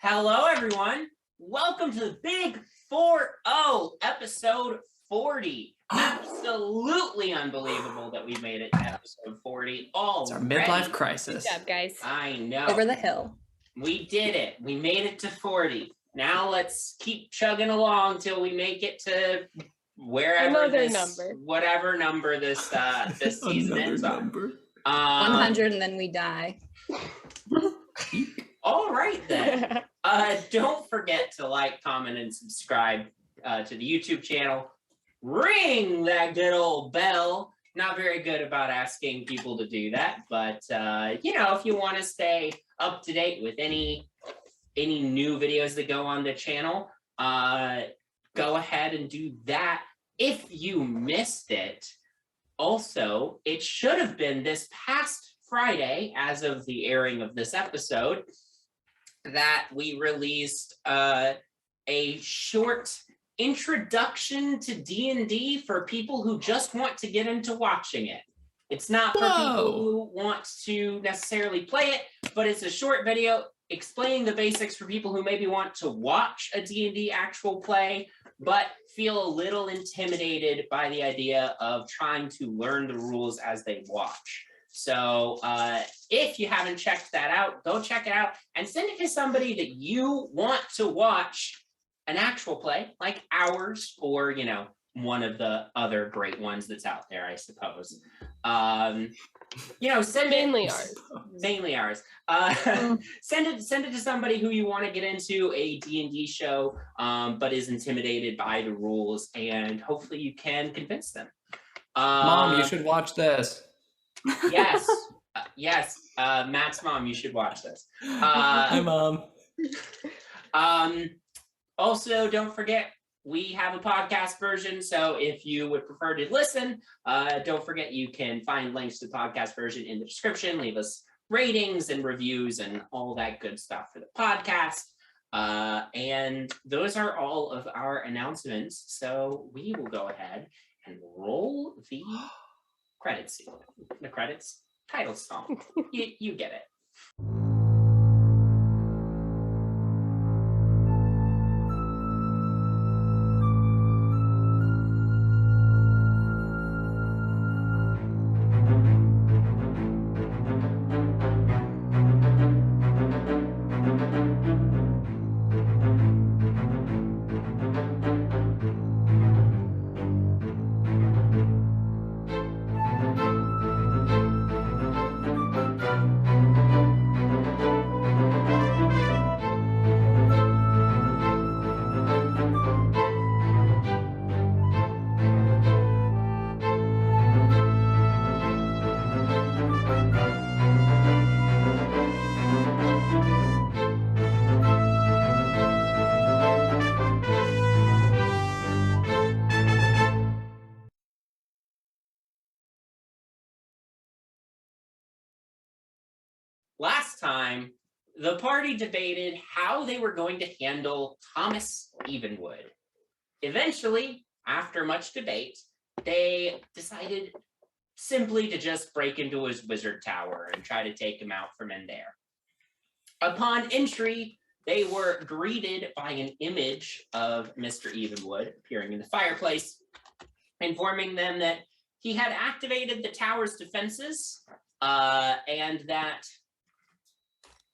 Hello, everyone. Welcome to the Big 4-0, episode 40. Absolutely unbelievable that we made it to episode 40 already. It's our midlife crisis. Good job, guys. I know. Over the hill. We did it. We made it to 40. Now let's keep chugging along till we make it to wherever whatever number this this season ends on. 100 and then we die. All right then. Don't forget to like, comment, and subscribe to the YouTube channel. Ring that good old bell. Not very good about asking people to do that, but if you want to stay up to date with any new videos that go on the channel, go ahead and do that. If you missed it, also, it should have been this past Friday, as of the airing of this episode, that we released a short introduction to D&D for people who just want to get into watching it. It's not for people who want to necessarily play it, but it's a short video explaining the basics for people who maybe want to watch a D&D actual play, but feel a little intimidated by the idea of trying to learn the rules as they watch. So if you haven't checked that out, go check it out and send it to somebody that you want to watch an actual play, like ours, or, one of the other great ones that's out there, I suppose. Send Mainly ours. Mainly ours. Send it to somebody who you want to get into a D&D show, but is intimidated by the rules, and hopefully you can convince them. Mom, you should watch this. Yes. Yes. Matt's mom, you should watch this. Hi, Mom. Also, don't forget, we have a podcast version, so if you would prefer to listen, don't forget you can find links to the podcast version in the description. Leave us ratings and reviews and all that good stuff for the podcast. And those are all of our announcements, so we will go ahead and roll the credits. The credits? Title song. You get it. Last time, the party debated how they were going to handle Thomas Evenwood. Eventually, after much debate, they decided simply to just break into his wizard tower and try to take him out from in there. Upon entry, they were greeted by an image of Mr. Evenwood appearing in the fireplace, informing them that he had activated the tower's defenses, and that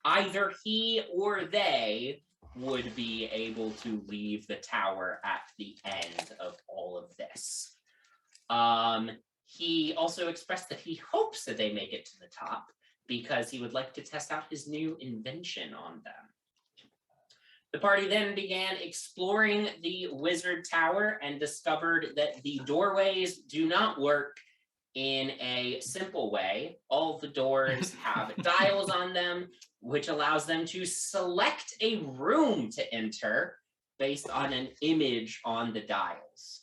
either he or they would be able to leave the tower at the end of all of this. He also expressed that he hopes that they make it to the top because he would like to test out his new invention on them. The party then began exploring the wizard tower and discovered that the doorways do not work in a simple way. All the doors have dials on them, which allows them to select a room to enter based on an image on the dials.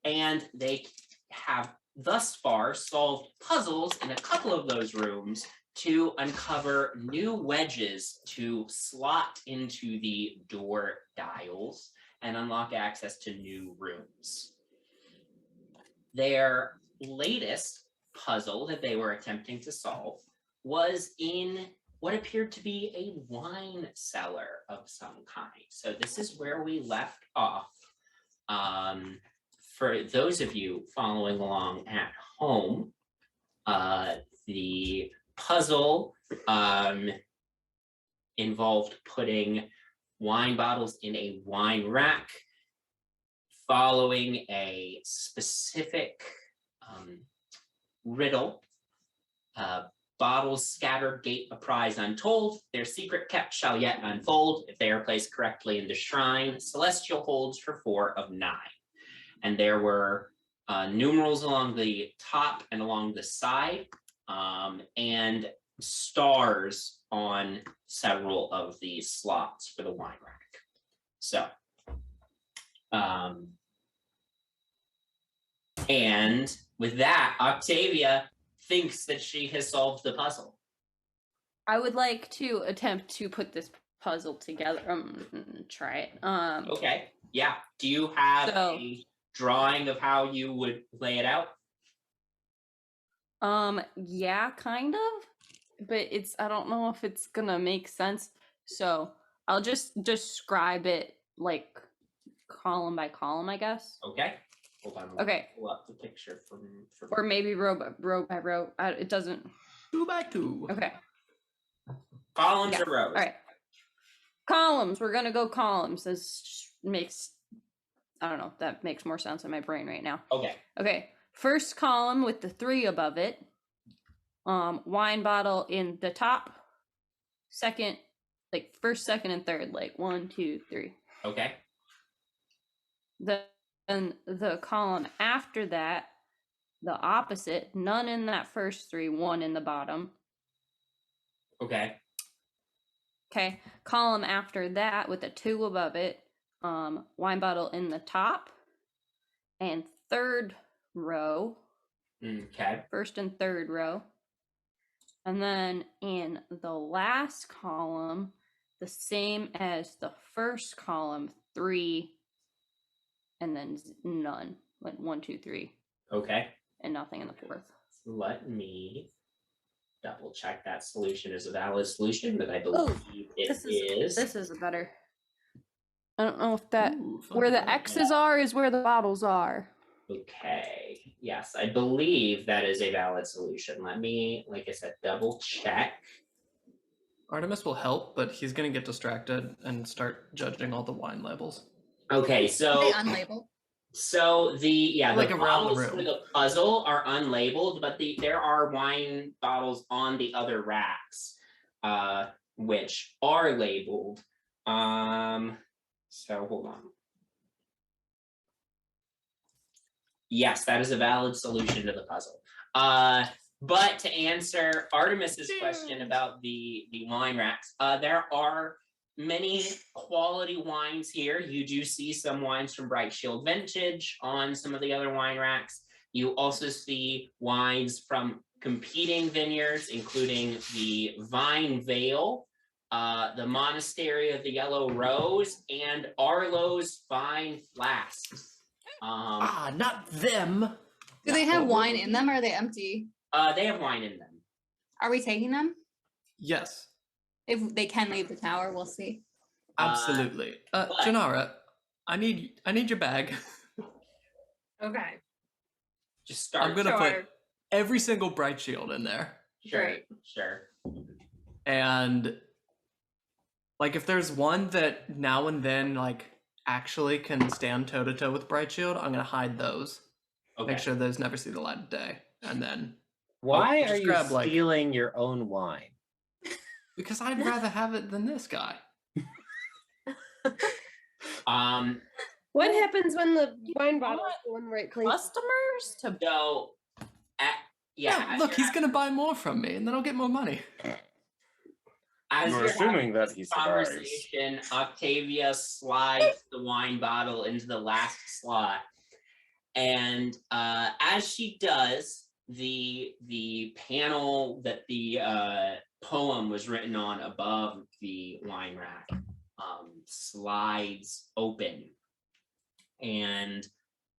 And they have thus far solved puzzles in a couple of those rooms to uncover new wedges to slot into the door dials and unlock access to new rooms. Their latest puzzle that they were attempting to solve was in what appeared to be a wine cellar of some kind. So this is where we left off. For those of you following along at home, the puzzle involved putting wine bottles in a wine rack, following a specific riddle. Bottles scattered, gate a prize untold. Their secret kept shall yet unfold. If they are placed correctly in the shrine, celestial holds for 4 of 9. And there were numerals along the top and along the side, and stars on several of these slots for the wine rack. So, and with that, Octavia thinks that she has solved the puzzle. I would like to attempt to put this puzzle together. Try it. Okay, yeah. Do you have So- a drawing of how you would lay it out? Yeah, kind of. But I don't know if it's gonna make sense. So I'll just describe it like column by column, I guess. Okay. Hold on. Okay. Pull up the picture from Or maybe row by row. It doesn't. 2 by 2. Okay. columns Yeah. or rows. All right. Columns. We're gonna go columns. This makes, I don't know, that makes more sense in my brain right now. Okay. Okay. First column with the 3 above it. Wine bottle in the top. Second, like first, second, and third, like 1, 2, 3. Okay. Then the column after that, the opposite, none in that first 3, 1 in the bottom. Okay. Okay, column after that with a 2 above it, wine bottle in the top, and third row, Okay. first and third row. And then in the last column, the same as the first column, 3, and then none, like 1, 2, 3, Okay. and nothing in the fourth. Let me double check that solution is a valid solution, but I believe This is a better. I don't know if that Ooh, where the fun. X's are is where the bottles are. Okay. Yes, I believe that is a valid solution. Let me, like I said, double check. Artemis will help, but he's gonna get distracted and start judging all the wine labels. Okay, so They unlabeled. the Like the around the bottles for room. the puzzle are unlabeled, but there are wine bottles on the other racks, which are labeled. So hold on. Yes, that is a valid solution to the puzzle. But to answer Artemis's question about the wine racks, there are many quality wines here. You do see some wines from Bright Shield Vintage on some of the other wine racks. You also see wines from competing vineyards, including the Vine Vale, the Monastery of the Yellow Rose, and Arlo's Vine Flasks. Not them. Do they have wine in them or are they empty? They have wine in them. Are we taking them? Yes, If they can leave the tower, we'll see. absolutely. Janara, I need your bag. Okay. Just start. I'm gonna Sure. put every single bright shield in there. Sure, Great. sure. And like if there's one that now and then like actually can stand toe to toe with bright shield, I'm gonna hide those. Okay. Make sure those never see the light of day. And then Why just are you grab, like- stealing your own wine? because I'd rather have it than this guy. What happens when the wine bottle is the one right place? Customers to So, Yeah, look, he's gonna buy more from me, and then I'll get more money. as You're you're assuming having that this he survives. conversation, Octavia slides the wine bottle into the last slot, and as she does, the panel that the poem was written on above the wine rack slides open, and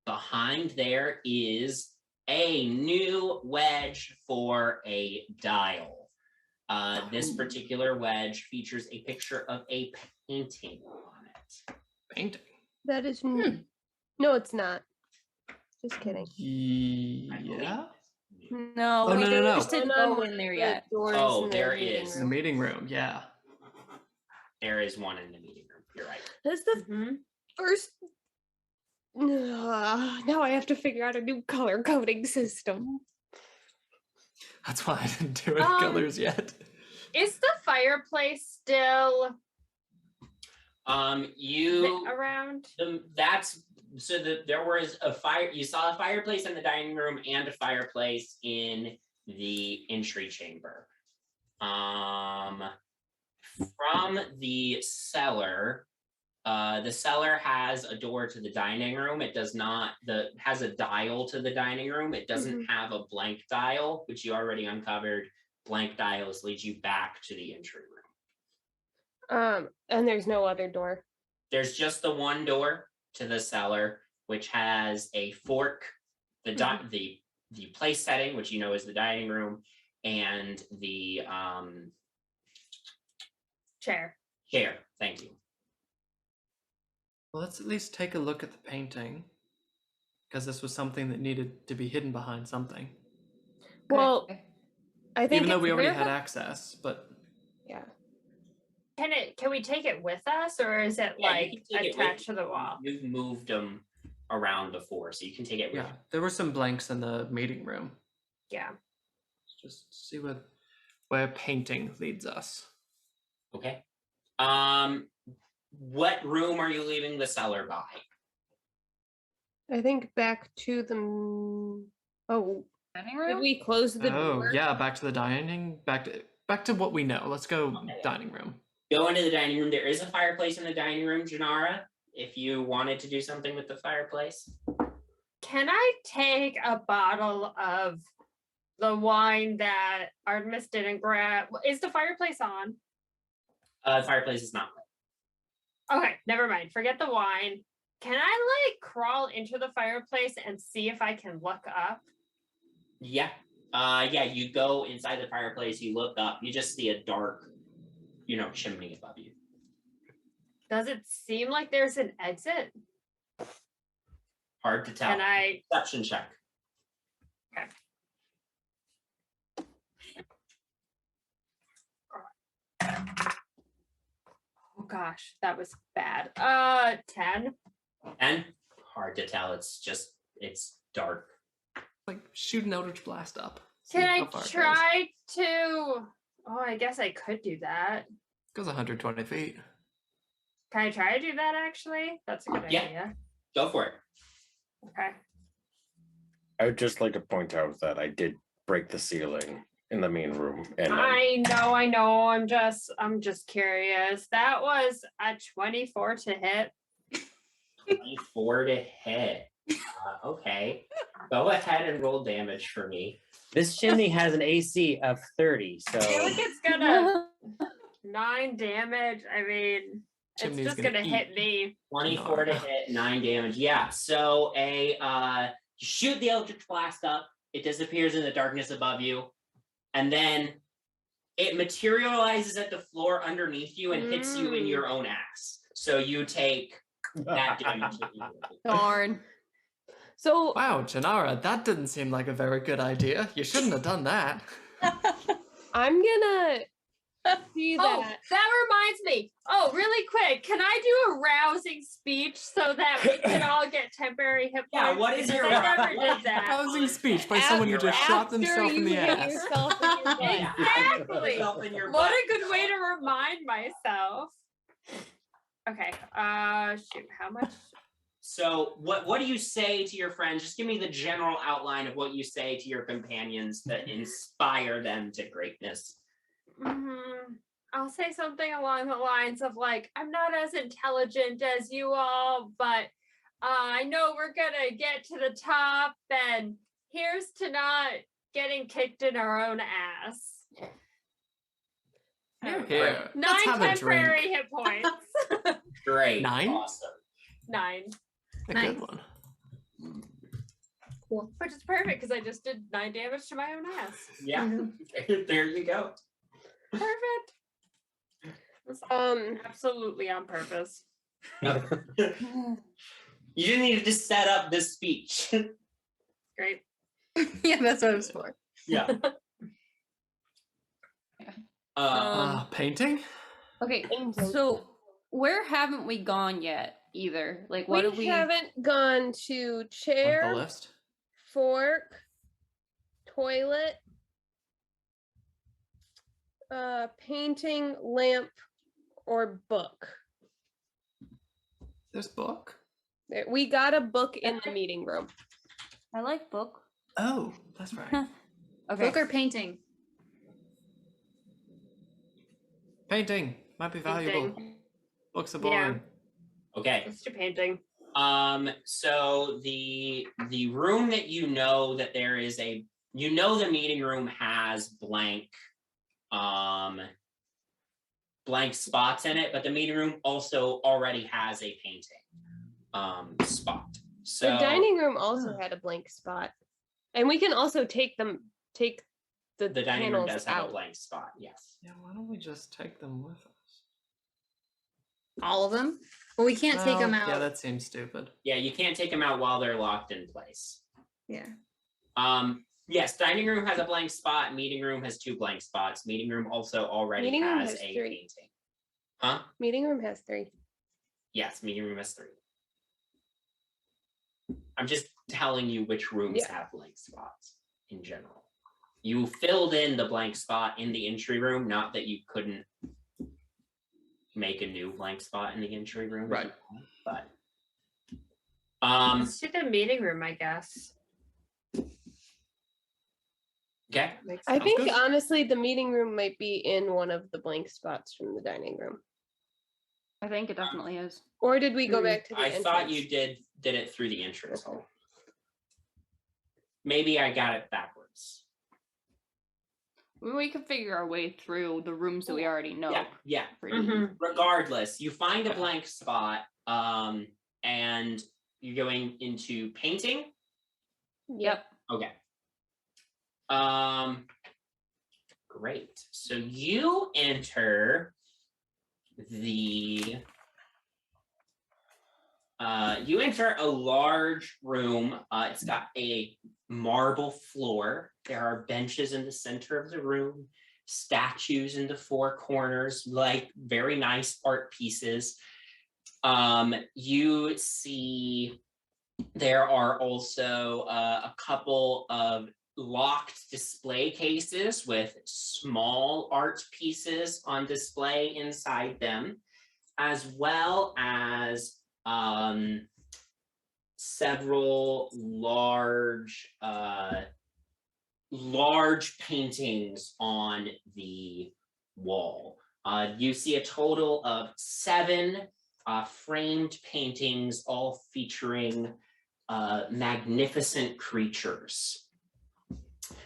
behind there is a new wedge for a dial. This particular wedge features a picture of a painting on it. Painting. That is no, it's not. Just kidding. I believe Yeah. it's- No, Oh, we no. just didn't And on go one in of there the yet. doors Oh, in the there meeting is. The room. meeting room, yeah. There is one in the meeting room. You're right. That's the Mhm. first. Now I have to figure out a new color coding system. That's why I didn't do any colors yet. Is the fireplace still You around? there was a fire. You saw a fireplace in the dining room and a fireplace in the entry chamber. From the cellar has a door to the dining room. It does not. Has a dial to the dining room. It doesn't have a blank dial, which you already uncovered. Blank dials lead you back to the entry room. And there's no other door. There's just the one door to the cellar, which has a fork, the place setting, which you know is the dining room, and the Chair. chair. Thank you. Well, let's at least take a look at the painting. Because this was something that needed to be hidden behind something. Well, I think Even though we it's already there, had access, but yeah. Can we take it with us, or is it Yeah, you like can take it with attached to you. the wall? You've moved them around before, so you can take it with yeah, there were some blanks in the meeting room. Yeah. Let's just see where painting leads us. you. Okay. What room are you leaving the cellar by? I think back to the. Dining Did room? we close the Oh, door? yeah, back to the dining. Back to what we know. Let's go Okay. dining room. Go into the dining room. There is a fireplace in the dining room, Janara. If you wanted to do something with the fireplace. Can I take a bottle of the wine that Artemis didn't grab? Is the fireplace on? The fireplace is not lit. Okay, never mind. Forget the wine. Can I like crawl into the fireplace and see if I can look up? Yeah. You go inside the fireplace, you look up, you just see a dark, chimney above you. Does it seem like there's an exit? Hard to tell. Can I? Perception check. Oh gosh, that was bad. 10. And hard to tell. It's dark. Like shoot an Eldritch Blast up. See Can I how far it goes. try to? Oh, I guess I could do that. Goes 120 feet. Can I try to do that actually? That's a good Yeah. idea. Go for it. Okay. I would just like to point out that I did break the ceiling in the main room, and I know. I'm just curious. That was a 24 to hit. 24 to hit. Okay. Go ahead and roll damage for me. This chimney has an AC of 30, I feel so like it's gonna 9 damage. I mean, Chimney's it's just gonna gonna eat. hit me. 24 to hit, 9 damage. Yeah. So you shoot the Eldritch Blast up. It disappears in the darkness above you, and then it materializes at the floor underneath you and hits you in your own ass. So you take that damage. Darn. So Wow, Janara, that didn't seem like a very good idea. You shouldn't have done that. I'm gonna see Oh, that. that reminds me. Oh, really quick. Can I do a rousing speech so that we can all get temporary hit points? Yeah, what is Because your- I never did that. Rousing speech by someone who just shot themselves in the ass. Yourself in your butt. Exactly. Yourself in your What butt. a good way to remind myself. Okay. Shoot. How much? So what do you say to your friends? Just give me the general outline of what you say to your companions that inspire them to greatness. I'll say something along the lines of like, I'm not as intelligent as you all, but I know we're gonna get to the top, and here's to not getting kicked in our own ass. Here, 9 let's have a temporary drink. hit points. Great. 9? Awesome. 9. A Nice. good one. Cool. Which is perfect because I just did 9 damage to my own ass. Yeah. There you go. Perfect. That's absolutely on purpose. You didn't need to set up this speech. Great. Yeah, that's what it was for. Yeah. Painting? Okay, Painting. so where haven't we gone yet either? Like, what have we? haven't gone to Like the chair, list? fork, toilet, painting, lamp, or book. There's book? We got a book in the meeting room. I like book. Oh, that's right. Okay. Book or painting? Painting might be valuable. Painting. Books are Yeah. boring. Okay. Let's do painting. So the room that that there is the meeting room has blank spots in it, but the meeting room also already has a painting spot. So The dining room also had a blank spot, and we can also take the the dining room panels does have out. a blank spot, yes. Yeah, why don't we just take them with us? All of them? Well, we can't take them Well, out. Yeah, that seems stupid. Yeah, you can't take them out while they're locked in place. Yeah. Yes, dining room has a blank spot, meeting room has 2 blank spots. Meeting room also already Meeting room has has a 3. painting. Huh? Meeting room has 3. Yes, meeting room has 3. I'm just telling you which rooms Yeah. have blank spots in general. You filled in the blank spot in the entry room, not that you couldn't make a new blank spot in the entry room. Right. But Let's do the meeting room, I guess. okay. I Sounds think good. honestly, the meeting room might be in one of the blank spots from the dining room. I think it definitely is. Or did we go Hmm. back to the I entrance? thought you did it through the entrance Okay. hall. Maybe I got it backwards. We can figure our way through the rooms that we already know. Yeah. pretty Mhm. Regardless, you find a blank spot, and you're going into painting. Yep. Okay. Great. So you enter a large room. It's got a marble floor. There are benches in the center of the room, statues in the 4 corners, like very nice art pieces. You see there are also a couple of locked display cases with small art pieces on display inside them, as well as several large paintings on the wall. You see a total of 7 framed paintings, all featuring magnificent creatures.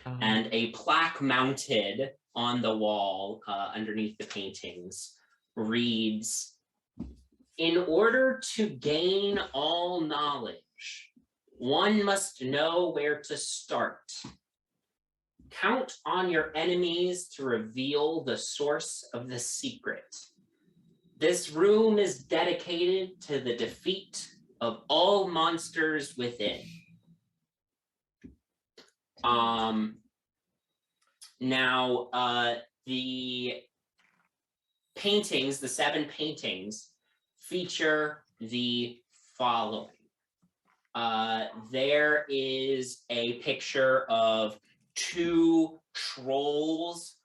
And a plaque mounted on the wall underneath the paintings reads, "In order to gain all knowledge, one must know where to start. Count on your enemies to reveal the source of the secret. This room is dedicated to the defeat of all monsters within." Now, the paintings, the 7 paintings, feature the following. There is a picture of 2 trolls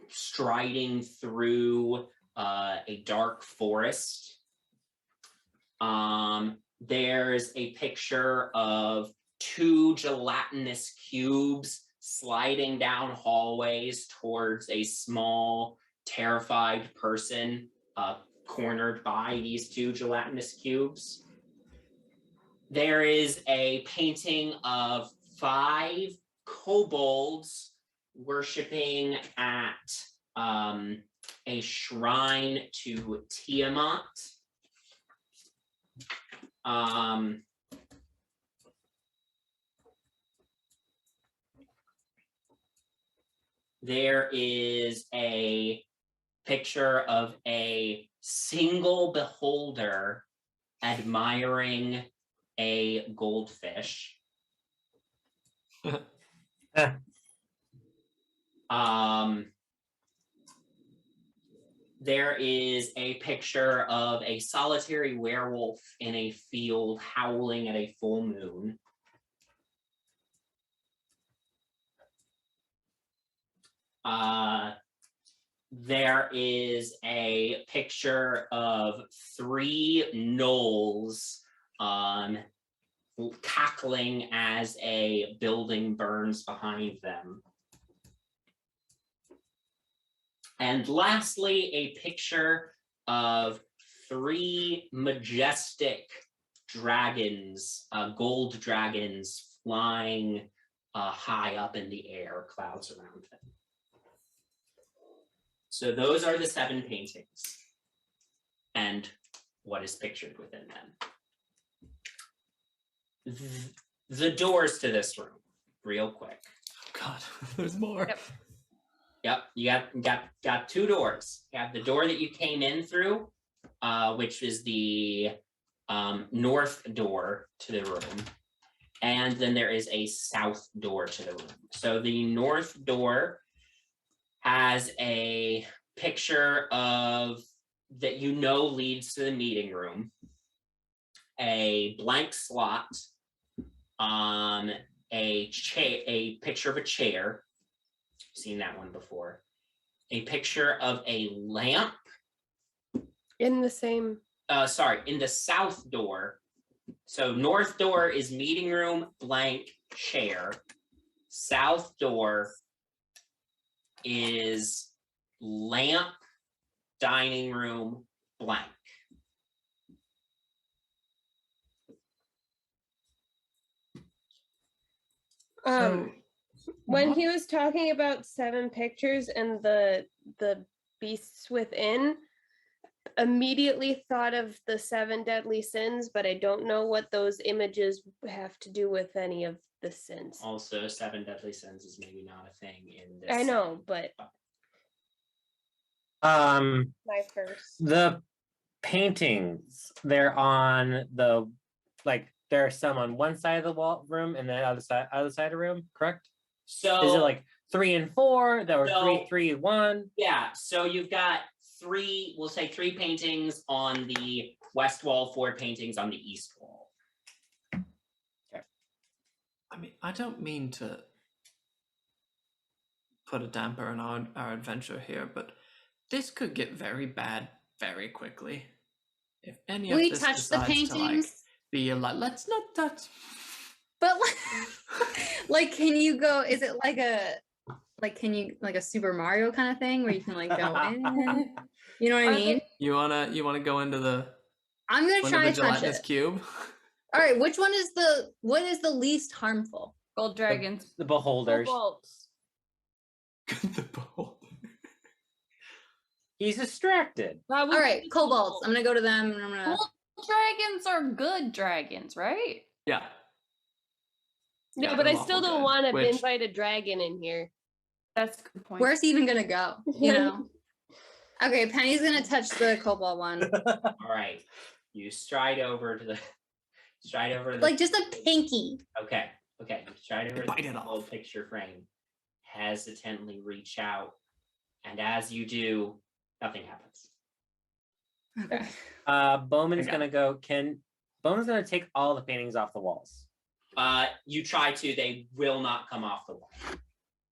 striding through a dark forest. There's a picture of 2 gelatinous cubes sliding down hallways towards a small, terrified person cornered by these 2 gelatinous cubes. There is a painting of 5 kobolds worshiping at a shrine to Tiamat. there is a picture of a single beholder admiring a goldfish. There is a picture of a solitary werewolf in a field howling at a full moon. There is a picture of 3 gnolls cackling as a building burns behind them. And lastly, a picture of 3 majestic dragons, gold dragons flying high up in the air, clouds around them. So those are the 7 paintings and what is pictured within them. The doors to this room, real quick. Oh God, there's more. Yep, you got 2 doors. You have the door that you came in through, which is the north door to the room. And then there is a south door to the room. So the north door has a picture of that leads to the meeting room, a blank slot, a picture of a chair. Seen that one before. A picture of a lamp. In the same. In the south door. So north door is meeting room, blank, chair. South door is lamp, dining room, blank. When he was talking about 7 pictures and the beasts within, immediately thought of the 7 deadly sins, but I don't know what those images have to do with any of the sins. Also, 7 deadly sins is maybe not a thing in this. I know, but my first. The paintings, they're on the there are some on one side of the wall room and then other side of the room, correct? So is it like 3 and 4? There were 3 and 1. Yeah, so you've got 3, we'll say 3 paintings on the west wall, 4 paintings on the east wall. Okay. I mean, I don't mean to put a damper on our adventure here, but this could get very bad very quickly. If any of We this touch the decides to paintings. be like, let's not touch. But like, can you go? Is it like can you like a Super Mario kind of thing where you can like go in? You know what I mean? You wanna go into the? I'm gonna try to touch gelatinous it. Cube. All right, what is the least harmful? Gold dragons. The beholders. Kobolds. The beholder. He's distracted. All right, kobolds. I'm gonna go to them and I'm gonna. Gold dragons are good dragons, right? Yeah. No, Yeah, but I they're still lawful don't good, want to which- invite a dragon in here. That's a good point. Where's he even gonna go? You know. Okay, Penny's gonna touch the kobold one. All right, you stride over to the Like just a pinky. Okay, you stride over to Bite it the off. old picture frame, hesitantly reach out, and as you do, nothing happens. Okay. Bowman's Okay. gonna go. Bowman's gonna take all the paintings off the walls. You try to, they will not come off the wall.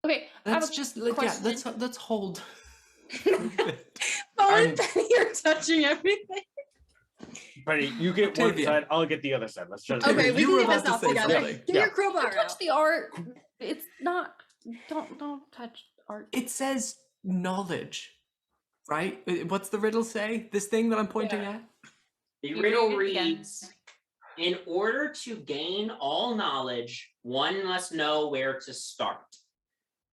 Okay, I have Let's a just question. let's hold. Bowen I'm- and Penny are touching everything. But you get one Octavia. side, I'll get the other side. Let's try to Okay, we You can were get this about to off say together. something. Get Yeah. your crowbar touch out. the art. It's not. Don't touch art. It says knowledge, right? What's the riddle say? This thing that I'm pointing at. The You riddle read it again. reads, in order to gain all knowledge, one must know where to start.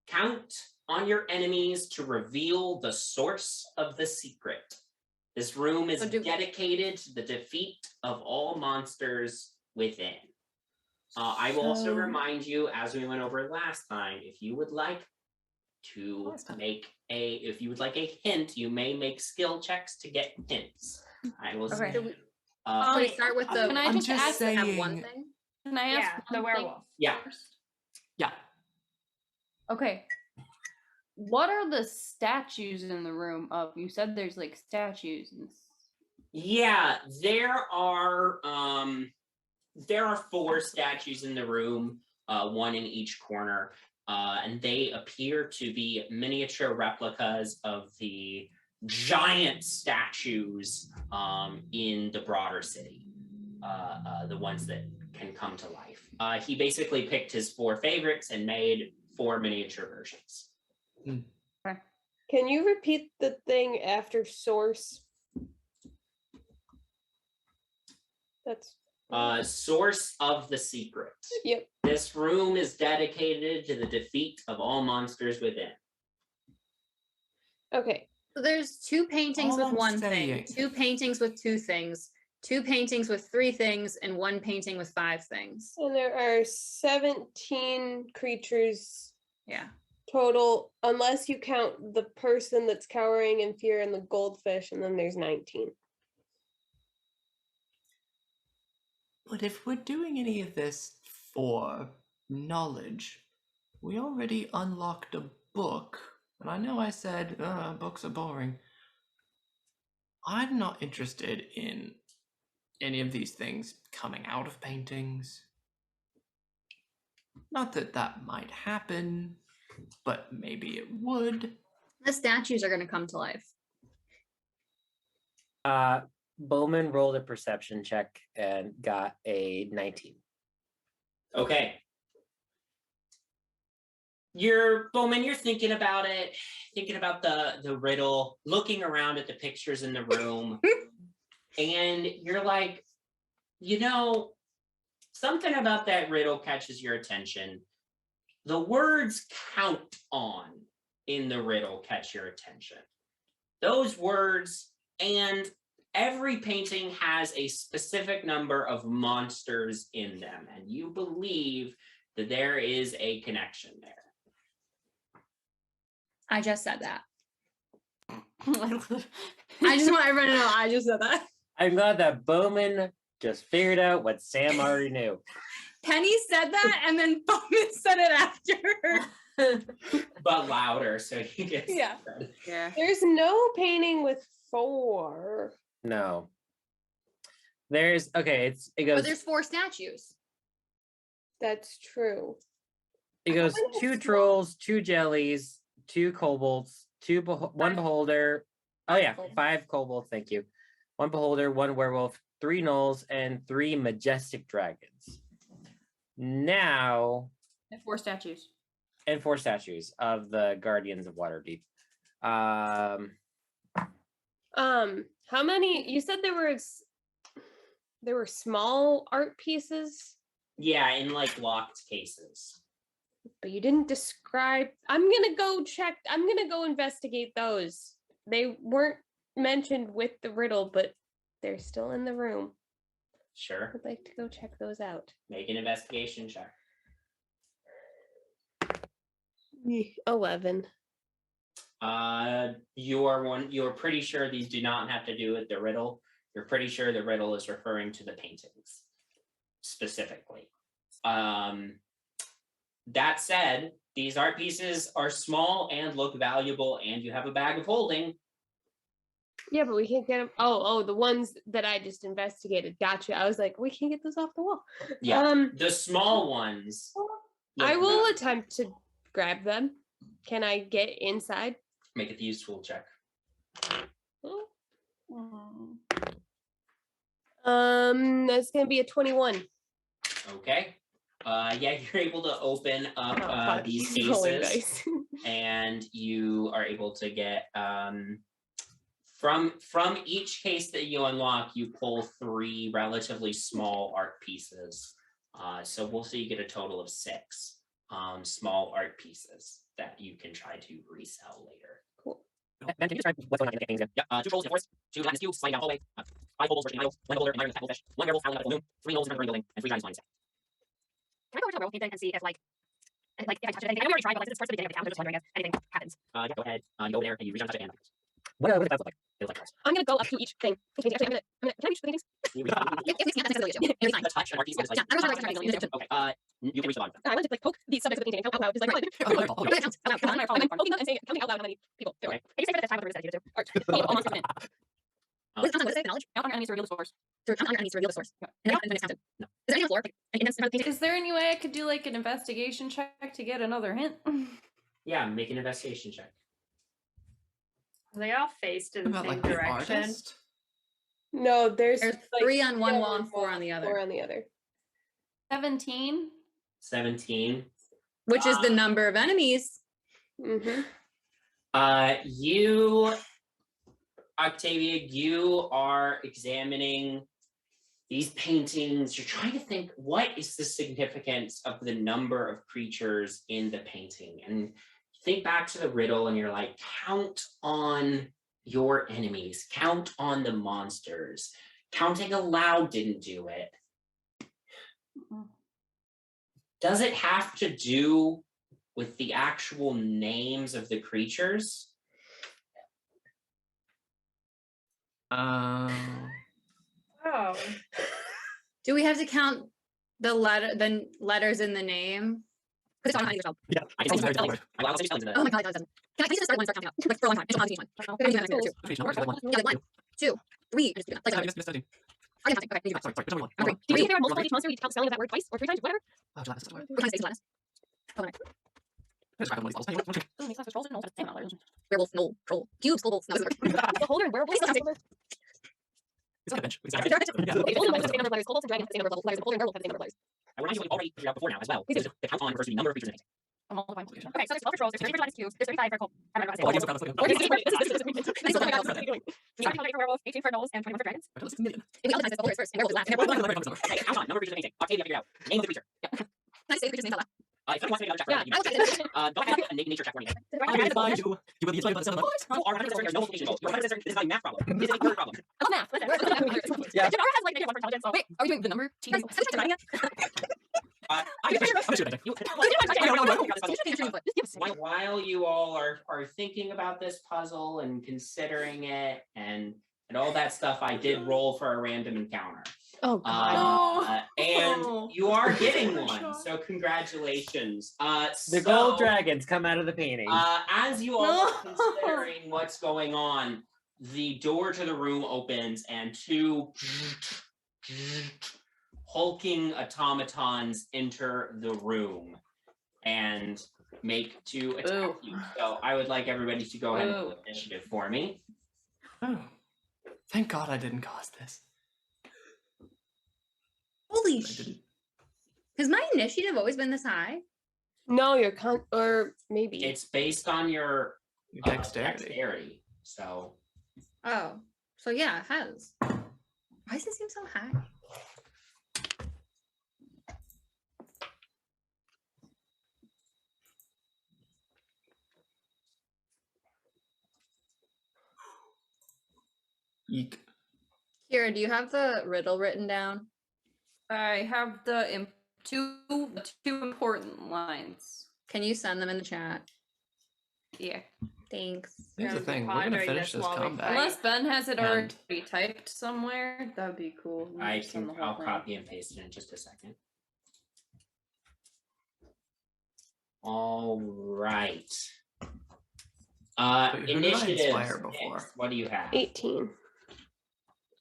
Count on your enemies to reveal the source of the secret. This room is So do- dedicated to the defeat of all monsters within. I will also So- remind you, as we went over last time, if you would like to Nice. make if you would like a hint, you may make skill checks to get hints. I will Okay. say. Should we start with the? Can I I'm just just ask to have one saying- thing? Can I ask Yeah, the one thing werewolf. Yeah. first? Yeah. Okay. What are the statues in the room of? You said there's like statues and Yeah, there are 4 statues in the room, one in each corner, and they appear to be miniature replicas of the giant statues in the broader city, the ones that can come to life. He basically picked his 4 favorites and made 4 miniature versions. Can you repeat the thing after source? That's Source of the secret. yep. This room is dedicated to the defeat of all monsters within. Okay. So there's 2 paintings All with I'm one thing, saying- 2 paintings with 2 things, 2 paintings with 3 things, and 1 painting with 5 things. And there are 17 creatures Yeah. total, unless you count the person that's cowering in fear and the goldfish, and then there's 19. But if we're doing any of this for knowledge, we already unlocked a book. And I know I said books are boring. I'm not interested in any of these things coming out of paintings. Not that that might happen, but maybe it would. The statues are going to come to life. Bowman rolled a perception check and got a 19. Okay. Bowman, you're thinking about it, thinking about the riddle, looking around at the pictures in the room, and you're like, something about that riddle catches your attention. The words count on in the riddle catch your attention. Those words, and every painting has a specific number of monsters in them, and you believe that there is a connection there. I just said that. I just want everyone to know I just said that. I'm glad that Bowman just figured out what Sam already knew. Penny said that, and then Bowman said it after. But louder, so he gets Yeah. credit. yeah. There's no painting with 4. No. It But goes there's 4 statues. That's true. it goes think it's 2 small. trolls, 2 jellies, 2 kobolds, 1 beholder. Oh yeah, kobolds. 5 kobolds, thank you. 1 beholder, 1 werewolf, 3 gnolls, and 3 majestic dragons. Now, And 4 statues. and 4 statues of the guardians of Waterdeep. How many? You said there were small art pieces, Yeah, in like locked cases. but you didn't describe. I'm gonna go check. I'm gonna go investigate those. They weren't mentioned with the riddle, but they're still in the room. Sure. I'd like to go check those out. Make an investigation check. 11. You're pretty sure these do not have to do with the riddle. You're pretty sure the riddle is referring to the paintings specifically. That said, these art pieces are small and look valuable, and you have a bag of holding. Yeah, but we can't get them. Oh, the ones that I just investigated. Gotcha. I was like, we can't get those off the wall. Yeah, the small ones. I look will val- attempt to grab them. Can I get inside? Make a thieves tool check. That's gonna be a 21. Okay. Yeah, you're able to open up Oh, fuck, these he's rolling cases, dice. and you are able to get from each case that you unlock, you pull 3 relatively small art pieces. So we'll say you get a total of 6 small art pieces that you can try to resell later. Cool. Ben, can you describe what's going on in the paintings? Yeah, 2 trolls in a forest, 2 Latin cubes sliding down a hallway, 5 kobolds worshiping idols, 1 beholder admiring the goldfish, 1 werewolf howling at a full moon, 3 gnolls in front of a burning building, and 3 giants flying inside. Can I go over to the werewolf painting and see if like Like, if I touch it, anything. I already tried, but like, it's towards the beginning of the count. I'm just wondering if anything happens. Yeah, go ahead. You go over there and you reach out and touch it. And What do the clouds look like? it looks like yours. I'm gonna go up to each thing. Okay, actually, can I reach the paintings? You reach out. If we can't, that's necessarily issue. It's fine. A touch and mark these ones, like, Yeah, I'm not sure if it's okay. You can reach the bottom. I wanted to like poke these subjects of the painting out loud. Just like, Okay, counts. Out loud. I'm poking them and saying, counting out loud how many people there were. Can you say for the time of the research you do? Or all monsters within. What does it say? Knowledge? Count on your enemies to reveal the source. To count on your enemies to reveal the source. And then it's counted. No. Is there any on the floor? Like, in front of the painting? Is there any way I could do like an investigation check to get another hint? Yeah, make an investigation check. They all faced in the About same like the direction. artist? No, there's There's like 3 on one yeah, wall and 4 on the other, Four on the other. 17. 17. which is the number of enemies. Mm-hmm. You, Octavia, you are examining these paintings. You're trying to think, what is the significance of the number of creatures in the painting? And you think back to the riddle and you're like, count on your enemies, count on the monsters. Counting aloud didn't do it. Does it have to do with the actual names of the creatures? Oh. Do we have to count the letters in the name? Because it's automatically yourself. Yeah. I can tell you. I will send you spells in Oh the. my god, it doesn't. Can I just start one and start counting out? Like for a long time. I just want to do each one. Okay, I'm gonna do Page number, two. one. Yeah, like 1, 2, 3. I just do that. Like Sorry, that. missed 13. I can count. Okay, Sorry, which number one? Okay. Do you think Three. there are multiple of each monster? You count the spelling of that word twice or 3 times, whatever? Oh, gelatinous, that's right. What kind of space is Gladys? Just grab one of these bottles. Hey, what do you Oh, makes sense. Trolls and gnolls. Damn, Werewolf, knoll, troll, cubes, full bolts. No, the holder and werewolf. It's like a bench. It's Is like there a a- bench. Okay, trolls and gnolls have the same number of letters. Kobolds and dragons have the same number of letters. The holder and werewolf have the same number of letters. I remind you what you already figured out before now as well. Because the count on refers to the number of creatures in the painting. I'm multiplying multiplication. Okay, so there's 12 for trolls, there's 30 for dragons cubes, there's 35 for kobolds. I don't know Oh, I what guess to it's say. like Okay, a- this is what I'm doing. 28 for werewolves, 18 for gnolls, and 21 for dragons. Right, let's see. If we alphabetize this, the holder is first, and werewolf is last. What number is number? Okay, count on number of creatures in the painting. Octavia figured out. Name of the creature. Can I say the creature's name out loud? If somebody wants to make another check, Yeah, you I will may. check it. Go ahead and make a nature check for me. I find you. You will be enslaved by the sound of my voice. You are 100% there's no multiplication goal. You're 100% this is not a math problem. This is a word problem. I love math. Listen. Yeah. Janara has like negative 1 for intelligence, so wait, are we doing the number? Guys, have you tried writing it? I'm I'm sure. While you all are thinking about this puzzle and considering it and all that stuff, I did roll for a random encounter. Oh god. And you are getting one, so congratulations. The gold dragons come out of the painting. As you all are considering what's going on, the door to the room opens and 2 hulking automatons enter the room and make 2 attack Ooh. you. So I would like everybody to go ahead and Ooh. roll initiative for me. Oh, thank God I didn't cause this. Holy I sh! didn't. Has my initiative always been this high? No, you're or maybe. It's based on your Dexterity. dexterity. So Oh, so yeah, it has. Why does it seem so high? Eek. Kira, do you have the riddle written down? I have the two important lines. Can you send them in the chat? Yeah. Thanks. Here's the Gonna be thing. We're gonna pondering finish this this while we combat. fight. Unless Ben has it And- already typed somewhere, that'd be cool. You I just send can the whole I'll thing. copy and paste it in just a second. All right. Wait, who did I Initiative. inspire before? What do you have? 18.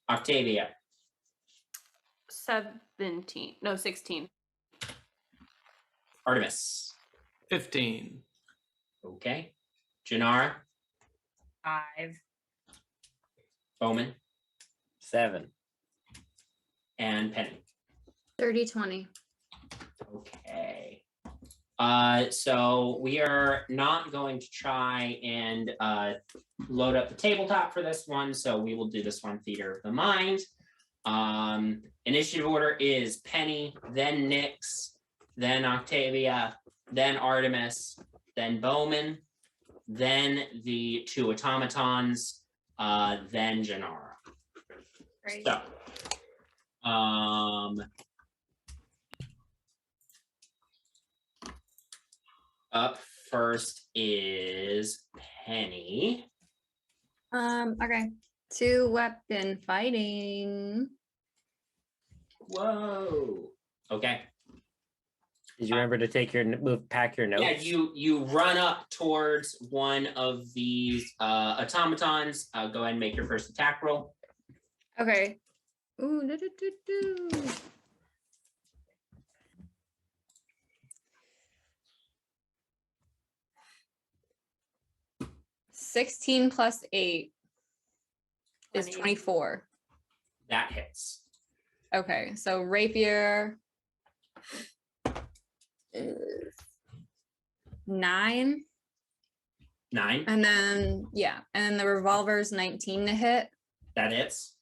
Octavia. 17. No, 16. Artemis. 15. Okay. Janara. 5. Bowman. 7. And Penny. 30-20. Okay. So we are not going to try and load up the tabletop for this one. So we will do this one theater of the mind. Initiative order is Penny, then Nyx, then Octavia, then Artemis, then Bowman, then the 2 automatons, then Janara. Great. So, Up first is Penny. Okay. 2 weapon fighting. Whoa. Okay. Did you remember to take your pack your notes? Yeah, you run up towards one of these automatons. Go ahead and make your first attack roll. Okay. Ooh, do. 16 plus 8 is 24. That hits. Okay, so rapier is 9. 9. And then, yeah, and the revolver is 19 to hit. That hits.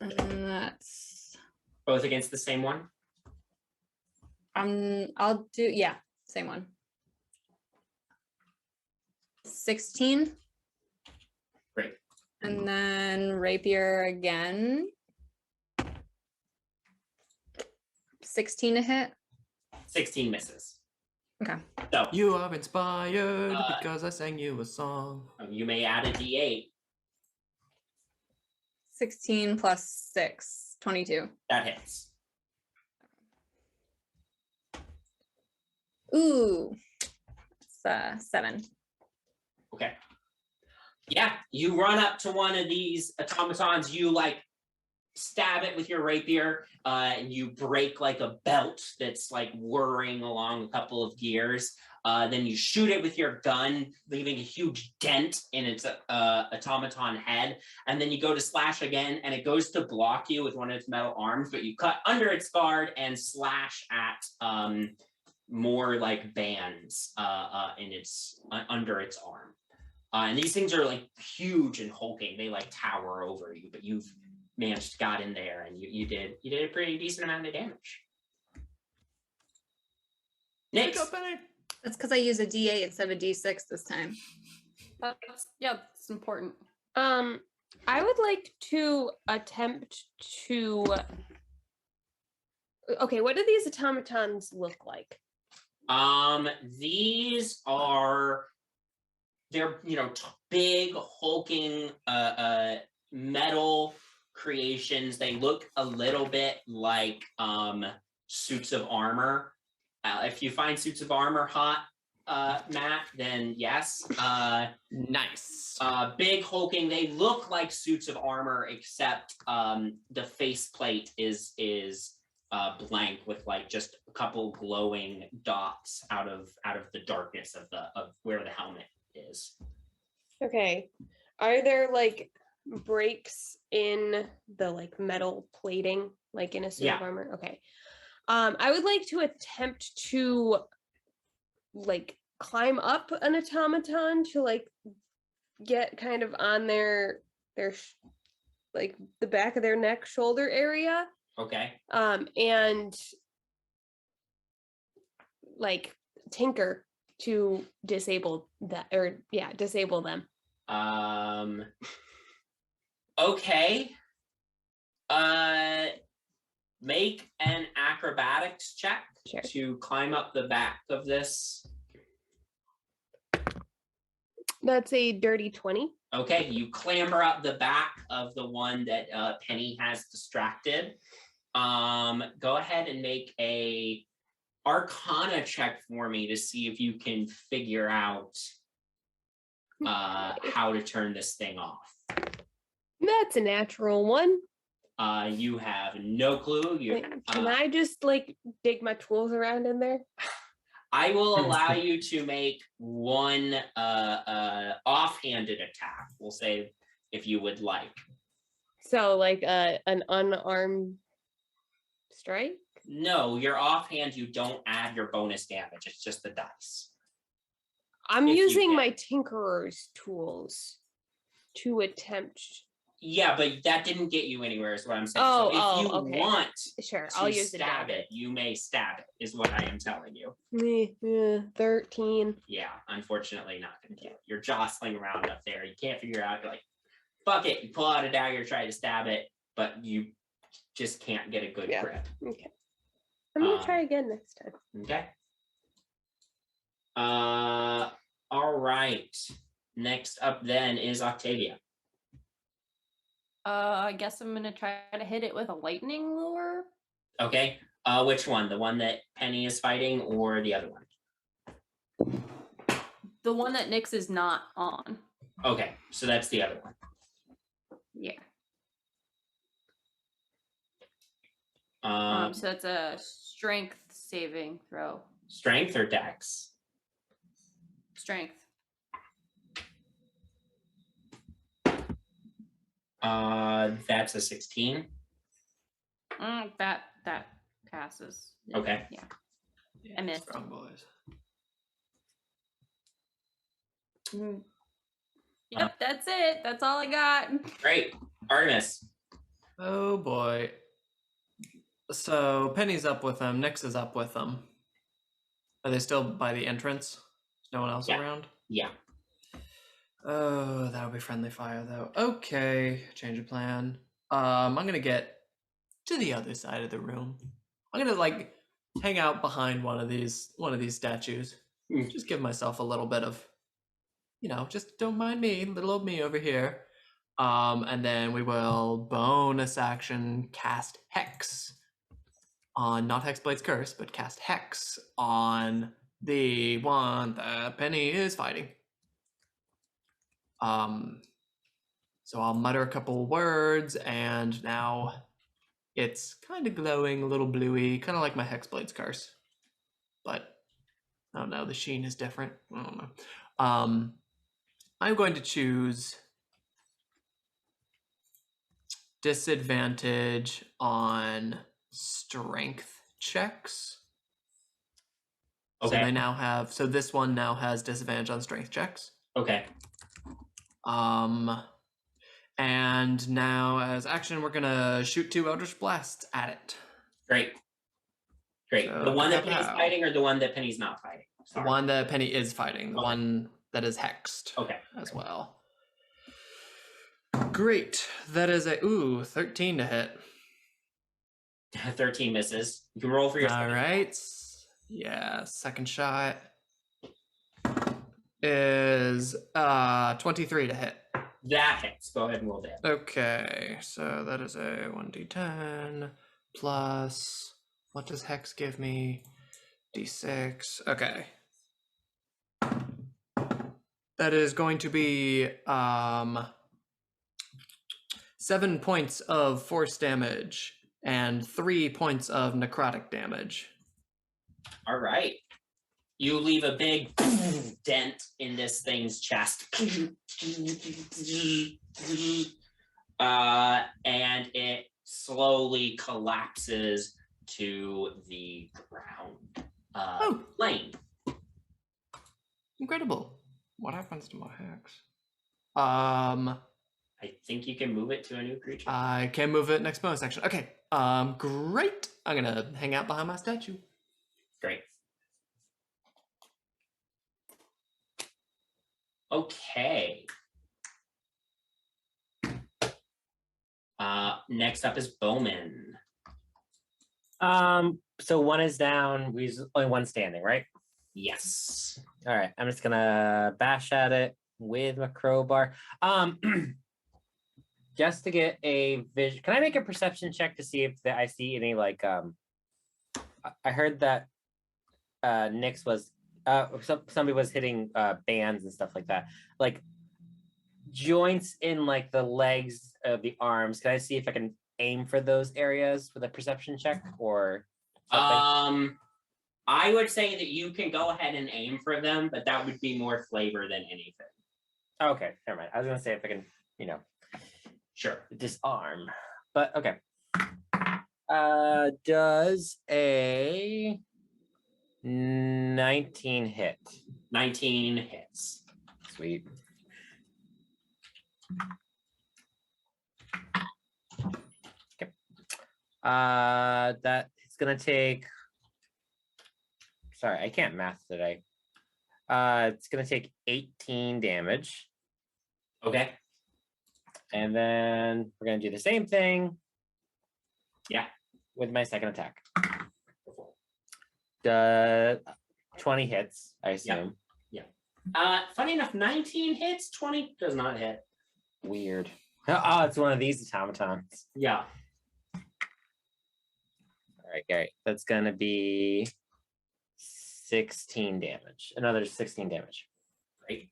And that's, Both against the same one. I'll do, yeah, same one. 16. Great. And then rapier again. 16 to hit. 16 misses. Okay. So You are inspired because I sang you a song. you may add a D8. 16 plus 6, 22. That hits. Ooh, it's 7. Okay. Yeah, you run up to one of these automatons. You like stab it with your rapier, and you break like a belt that's like whirring along a couple of gears. Then you shoot it with your gun, leaving a huge dent in its automaton head. And then you go to slash again, and it goes to block you with one of its metal arms, but you cut under its guard and slash at more like bands in its under its arm. And these things are like huge and hulking. They like tower over you, but you've managed to got in there, and you did a pretty decent amount of damage. Next. Good job, Penny. That's because I use a D8 instead of a D6 this time. That's important. I would like to attempt to. Okay, what do these automatons look like? These are they're big hulking metal creations. They look a little bit like suits of armor. If you find suits of armor hot, Matt, then yes. Nice. Big hulking. They look like suits of armor, except the faceplate is blank with like just a couple glowing dots out of the darkness of where the helmet is. Okay, are there like breaks in the like metal plating, like in a suit of armor? Okay. I would like to attempt to like climb up an automaton to like get kind of on their like the back of their neck, shoulder area. Okay. And like tinker to disable that, or disable them. Okay. Make an acrobatics check to climb up the back of this. That's a dirty 20. Okay, you clamber up the back of the one that Penny has distracted. Go ahead and make a Arcana check for me to see if you can figure out how to turn this thing off. That's a natural one. You have no clue. Can I just like dig my tools around in there? I will allow you to make one offhanded attack. We'll say, if you would like. So like an unarmed strike? No, your offhand, you don't add your bonus damage. It's just the dice. I'm If you using can. my tinkerer's tools to attempt. Yeah, but that didn't get you anywhere, is what I'm saying. Oh, so if you okay. want Sure, to I'll use the stab dagger. it, you may stab it, is what I am telling you. 13. Yeah, unfortunately not going to get it. You're jostling around up there. You can't figure out, you're like, fuck it. You pull out a dagger, try to stab it, but you just can't get a good grip. Okay. I'm going to try again next time. Okay. All right. Next up then is Octavia. I guess I'm gonna try to hit it with a lightning lure. Okay. Which one? The one that Penny is fighting or the other one? The one that Nyx is not on. Okay, so that's the other one. Yeah. Um, So it's a strength saving throw. strength or dex? Strength. That's a 16. That passes. Okay. Yeah. I missed. Strong boys. Yep, that's it. That's all I got. Great. Artemis. Oh boy. So Penny's up with them. Nyx is up with them. Are they still by the entrance? No one else Yeah. around? Yeah. Oh, that'll be friendly fire though. Okay, change of plan. I'm gonna get to the other side of the room. I'm gonna like hang out behind one of these statues. Mm. Just give myself a little bit of, just don't mind me, little old me over here. And then we will bonus action cast Hex on not Hexblade's Curse, but cast Hex on the one that Penny is fighting. So I'll mutter a couple words, and now it's kind of glowing, a little bluey, kind of like my Hexblade's Curse. But I don't know, the sheen is different. I don't know. I'm going to choose disadvantage on strength checks. Okay. So they now have, so this one now has disadvantage on strength checks. Okay. And now as action, we're gonna shoot 2 Eldritch Blasts at it. Great. Great. So, The one that pow, Penny's pow. fighting or the one that Penny's not fighting? The Sorry. one that Penny is fighting, the Okay. one that is hexed Okay. as well. Great. That is a 13 to hit. 13 misses. You can roll for your All second. right. Yeah, second shot is 23 to hit. That hits. Go ahead and roll that. Okay, so that is a 1d10 plus, what does Hex give me? D6. Okay. That is going to be 7 points of force damage and 3 points of necrotic damage. All right. You leave a big dent in this thing's chest. And it slowly collapses to the ground. Lane. Incredible. What happens to my Hex? I think you can move it to a new creature. I can move it next bonus action. Okay. Great. I'm gonna hang out behind my statue. Great. Okay. Next up is Bowman. So one is down. There's only one standing, right? Yes. All right. I'm just gonna bash at it with my crowbar. Just to get a vision. Can I make a perception check to see if I see any like I heard that Nyx was somebody was hitting bands and stuff like that. Like joints in like the legs of the arms. Can I see if I can aim for those areas with a perception check or something? I would say that you can go ahead and aim for them, but that would be more flavor than anything. Okay, never mind. I was gonna say if I can, Sure. disarm. But okay. Does a 19 hit? 19 hits. Sweet. Okay. That it's gonna take. Sorry, I can't math today. It's gonna take 18 damage. Okay. And then we're gonna do the same thing. Yeah. With my second attack. 20 hits, I assume. Funny enough, 19 hits, 20 does not hit. Weird. Oh, it's one of these automatons. Yeah. All right, Gary. That's gonna be 16 damage. Another 16 damage. Right.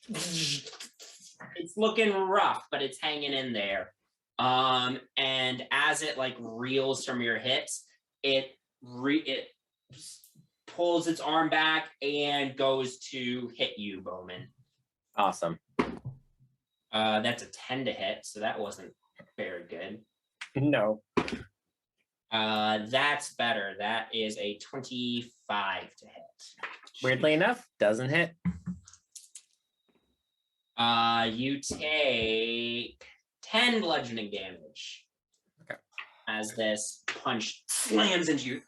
It's looking rough, but it's hanging in there. And as it like reels from your hits, it pulls its arm back and goes to hit you, Bowman. Awesome. That's a 10 to hit, so that wasn't very good. No. That's better. That is a 25 to hit. Weirdly enough, doesn't hit. You take 10 bludgeoning damage. Okay. As this punch slams into you,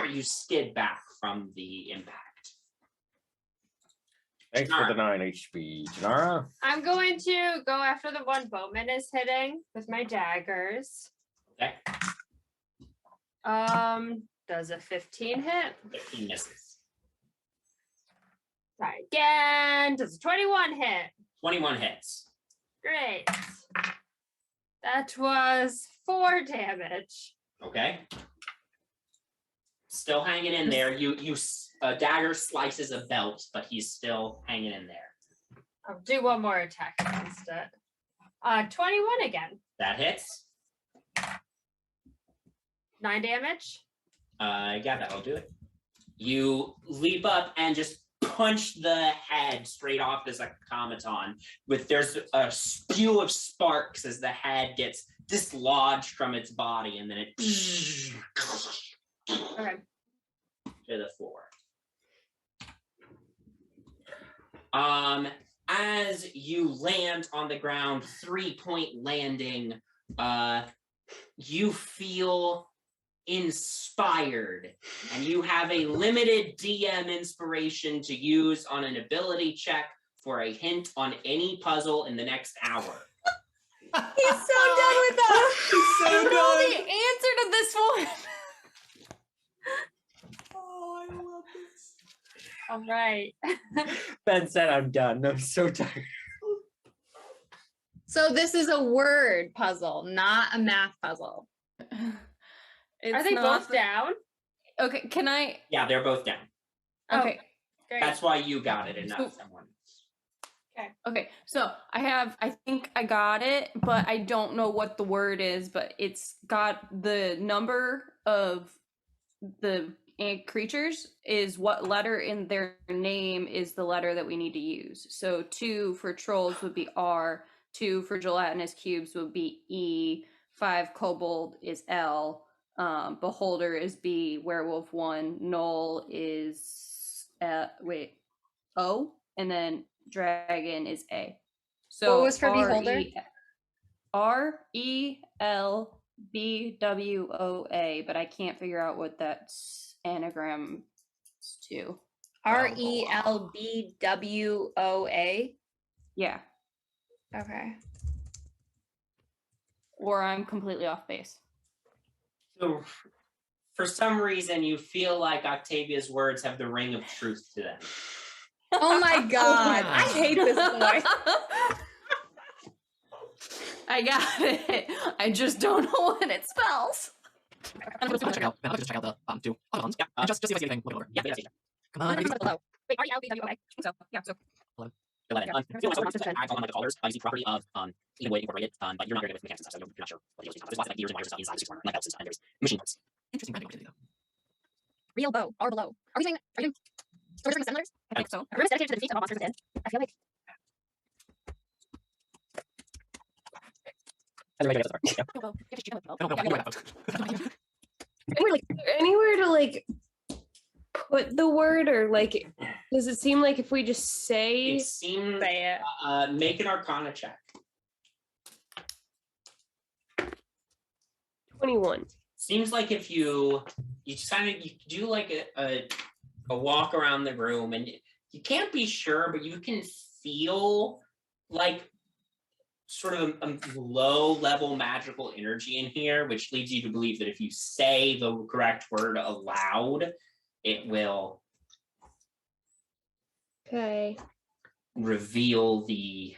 you skid back from the impact. Thanks for the 9 HP, Janara. I'm going to go after the one Bowman is hitting with my daggers. Okay. Does a 15 hit? 15 misses. Try again. Does a 21 hit? 21 hits. Great. That was 4 damage. Okay. Still hanging in there. A dagger slices a belt, but he's still hanging in there. I'll do one more attack against it. 21 again. That hits. 9 damage. Yeah, that'll do it. You leap up and just punch the head straight off this automaton. There's a spew of sparks as the head gets dislodged from its body, and then it Okay. to the floor. As you land on the ground, 3-point landing, you feel inspired, and you have a limited DM inspiration to use on an ability check for a hint on any puzzle in the next hour. He's so done with us. I know the answer to this one. Oh, I love this. All right. Ben said I'm done. I'm so tired. So this is a word puzzle, not a math puzzle. Are they both down? Okay, can I? Yeah, they're both down. Okay, Great. That's why you got it and not someone. okay. So I think I got it, but I don't know what the word is. But it's got the number of the creatures is what letter in their name is the letter that we need to use. So 2 for trolls would be R. 2 for gelatinous cubes would be E. 5 kobold is L. Beholder is B. Werewolf 1. Knoll is O. And then dragon is A. So What was for beholder? RELBWOA, but I can't figure out what that anagram is to. RELBWOA. Yeah. Okay. Or I'm completely off base. So, for some reason, you feel like Octavia's words have the ring of truth to them. Oh my god. I hate this boy. I got it. I just don't know what it spells. I'm gonna check out the 2 automatons. Yeah, And just see if I see anything. Look it over. Yeah, Come on. Wait, RELBWOA. So yeah. So colors, you see property of even way incorporated, but you're not very good with mechanics and stuff, so you're not sure what the There's lots of like gears and wires and stuff inside this corner, like belts and there's machine parts. Interesting branding opportunity, though. real bow or below. Are we saying? Are you? So we're doing 7 letters? I think so. A room is dedicated to the defeat of all monsters within. I feel like. Anywhere to like put the word, or like, does it seem like if we just say It seems. say it? Make an Arcana check. 21. Seems like if you just kind of you do like a walk around the room, and you can't be sure, but you can feel like sort of a low level magical energy in here, which leads you to believe that if you say the correct word aloud, it will Okay. reveal the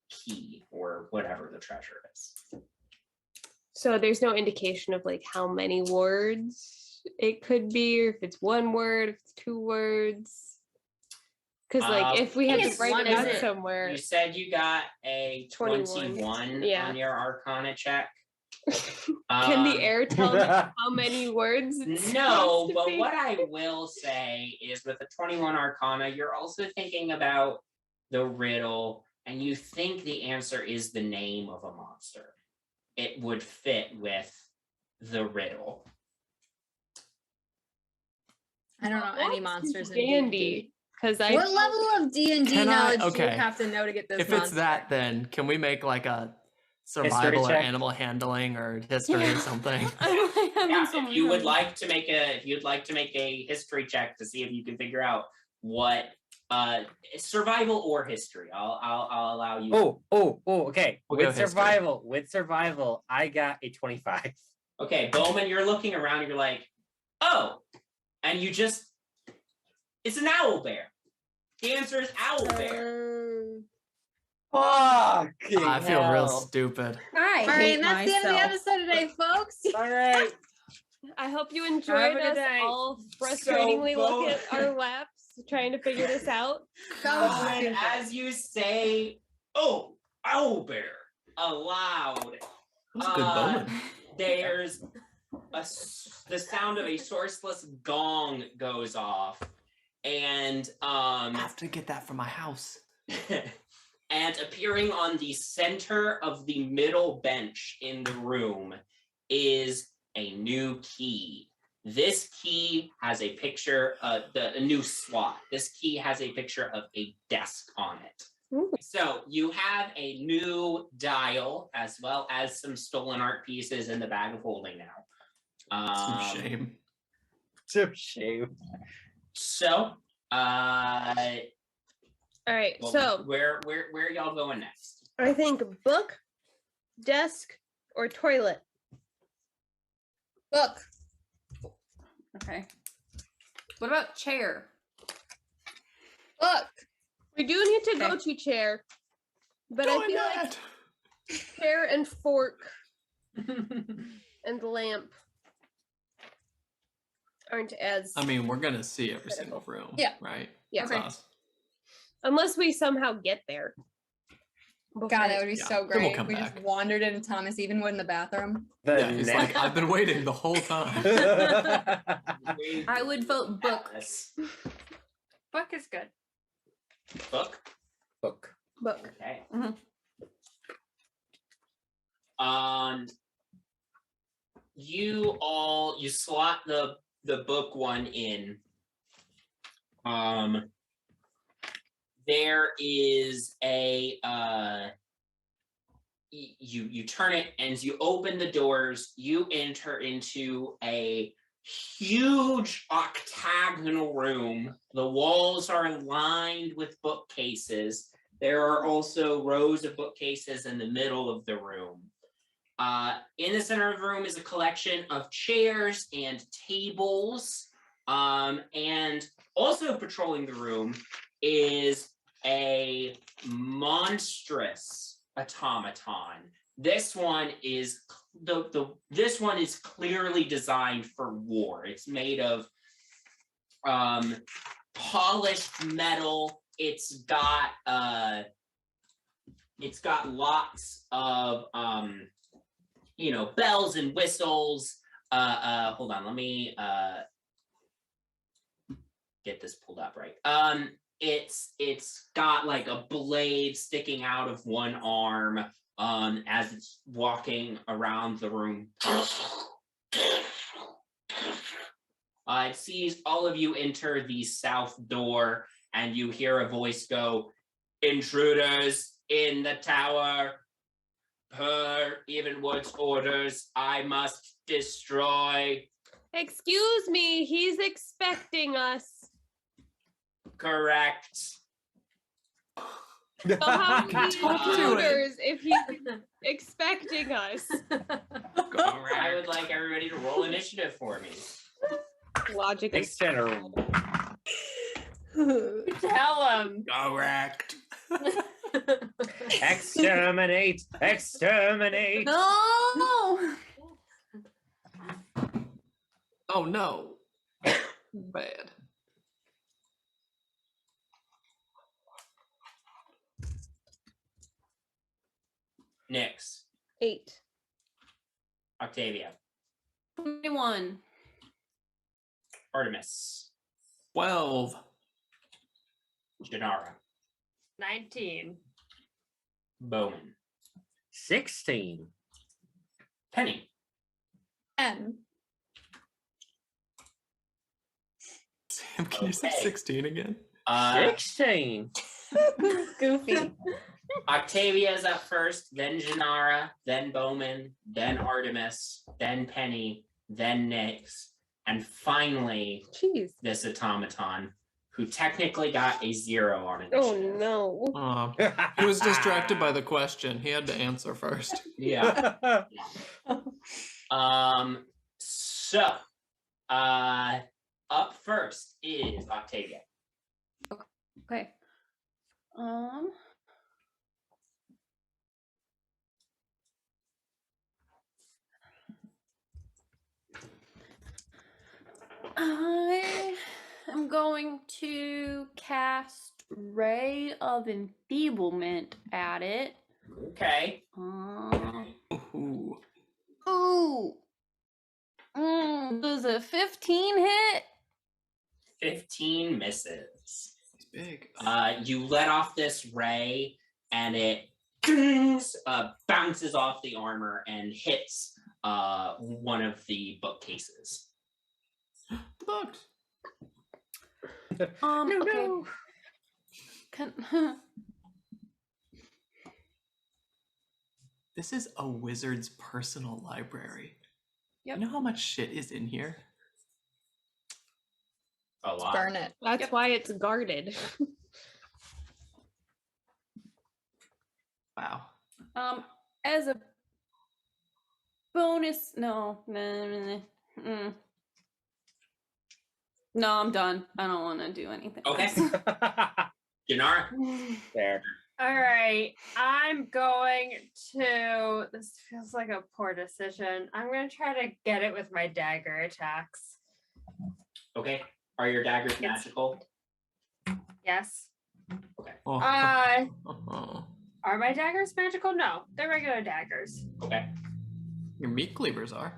key or whatever the treasure is. So there's no indication of like how many words it could be, or if it's one word, if it's 2 words. Because like if we had to it's write it one, out is it? somewhere, You said you got a 21. 21 Yeah. on your Arcana check. can the Um, air tell me how many words? It's No, supposed to but be? what I will say is with a 21 Arcana, you're also thinking about the riddle, and you think the answer is the name of a monster. It would fit with the riddle. I don't know any That's monsters in dandy. D&D. Because I What level of D&D Can I- knowledge do you okay. have to know to get this If monster? it's that, then can we make like a survival or check? animal handling or history or something? I'm like having Yeah, so if much you would fun. like to make a history check to see if you can figure out what survival or history. I'll allow you. Okay. We'll go With survival, I got a 25. Okay, Bowman, you're looking around and you're like, oh, and you just it's an owl bear. The answer is owl bear. Fuck! I feel real stupid. All right, and that's the end of the episode today, folks. All right. I hope you enjoyed Have a good us night. all frustratingly So look at our laps trying to figure this out. Bowman, as you say, oh, owl bear aloud. Who's a good bowman? There's the sound of a sourceless gong goes off, and I have to get that from my house. and appearing on the center of the middle bench in the room is a new key. This key has a picture of a new slot. This key has a picture of a desk on it. Ooh. So you have a new dial as well as some stolen art pieces in the bag of holding now. Some shame. So shame. So, All right, well, so where are y'all going next? I think book, desk, or toilet. Book. Okay. What about chair? Book. We do need to go Okay. to chair, but I Doing feel like that. chair and fork and lamp aren't as I mean, we're gonna see every single room. Yeah. Right. Yeah. That's us. unless we somehow get there. God, that would be Yeah, so then we'll great. come We just back. wandered into Thomas Evenwood in the bathroom. Yeah, he's like, I've been waiting the whole time. I would vote book. Yes. Book is good. Book. Book. Book. Okay. Mhm. You slot the book one in. There is a you turn it, and as you open the doors, you enter into a huge octagonal room. The walls are lined with bookcases. There are also rows of bookcases in the middle of the room. In the center of the room is a collection of chairs and tables. And also patrolling the room is a monstrous automaton. This one is this one is clearly designed for war. It's made of polished metal. It's got lots of bells and whistles. Hold on, let me get this pulled up right. It's got like a blade sticking out of one arm as it's walking around the room. It sees all of you enter the south door, and you hear a voice go, "Intruders in the tower. Per Evenwood's orders, I must destroy." Excuse me, he's expecting us. Correct. So how can many talk to it. intruders if he's expecting us? I would like everybody to roll initiative for me. Logic is External. Tell him. Correct. Exterminate! Exterminate! No. Oh no. Bad. Nyx, 8. Octavia, 21. Artemis, 12. Janara, 19. Bowman, 16. Penny, 10. Sam, can you say Okay. 16 again? 16. Goofy. Octavia is up first, then Janara, then Bowman, then Artemis, then Penny, then Nyx, and finally Jeez. this automaton, who technically got a 0 on it. Oh no. He was distracted by the question. He had to answer first. Yeah. So, up first is Octavia. Okay. I am going to cast Ray of Enfeeblement at it. Okay. Ooh. Ooh. Does a 15 hit? 15 misses. He's big. You let off this ray, and it bounces off the armor and hits one of the bookcases. Looked. No, Okay. no. This is a wizard's personal library. Yep. You know how much shit is in here? A lot. Burn it. That's Yep. why it's guarded. Wow. As a bonus, no. Mm. No, I'm done. I don't want to do anything. Okay. Janara. There. All right, I'm going to. This feels like a poor decision. I'm going to try to get it with my dagger attacks. Okay. Are your daggers magical? Yes. Oh. Are my daggers magical? No, they're regular daggers. Okay. Your meat cleavers are.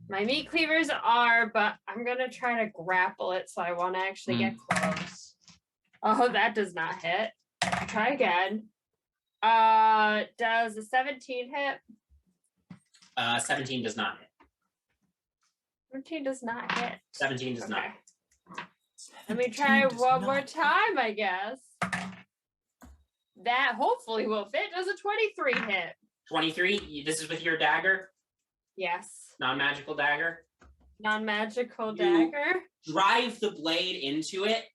My meat cleavers are, but I'm going to try to grapple it, so I want to actually get close. Oh, that does not hit. Try again. Does a 17 hit? 17 does not hit. 17 does not hit. 17 does not. Okay. Let me try 17 does one more not. time, I guess. That hopefully will fit. Does a 23 hit? 23. This is with your dagger, Yes. non-magical dagger. Non-magical You- dagger. Drive the blade into it,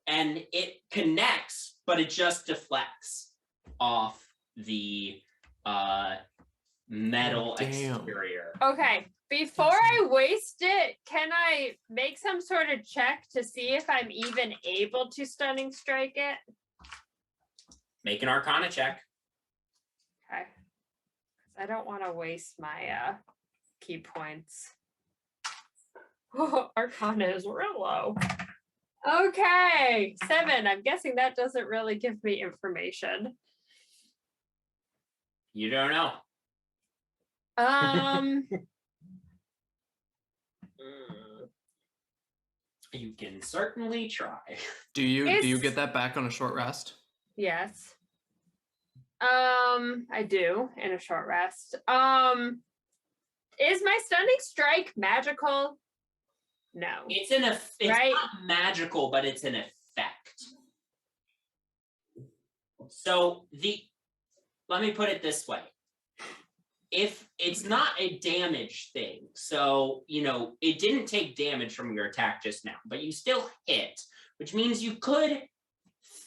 and it connects, but it just deflects off the metal Damn. exterior. Okay. Before I waste it, can I make some sort of check to see if I'm even able to stunning strike it? Make an Arcana check. Okay. 'Cause I don't want to waste my key points. Oh, Arcana is real low. Okay, 7. I'm guessing that doesn't really give me information. You don't know. You can certainly try. Do you It's- get that back on a short rest? Yes. I do in a short rest. Is my stunning strike magical? No. It's it's Right. not magical, but it's an effect. So let me put it this way. If it's not a damage thing, so it didn't take damage from your attack just now, but you still hit, which means you could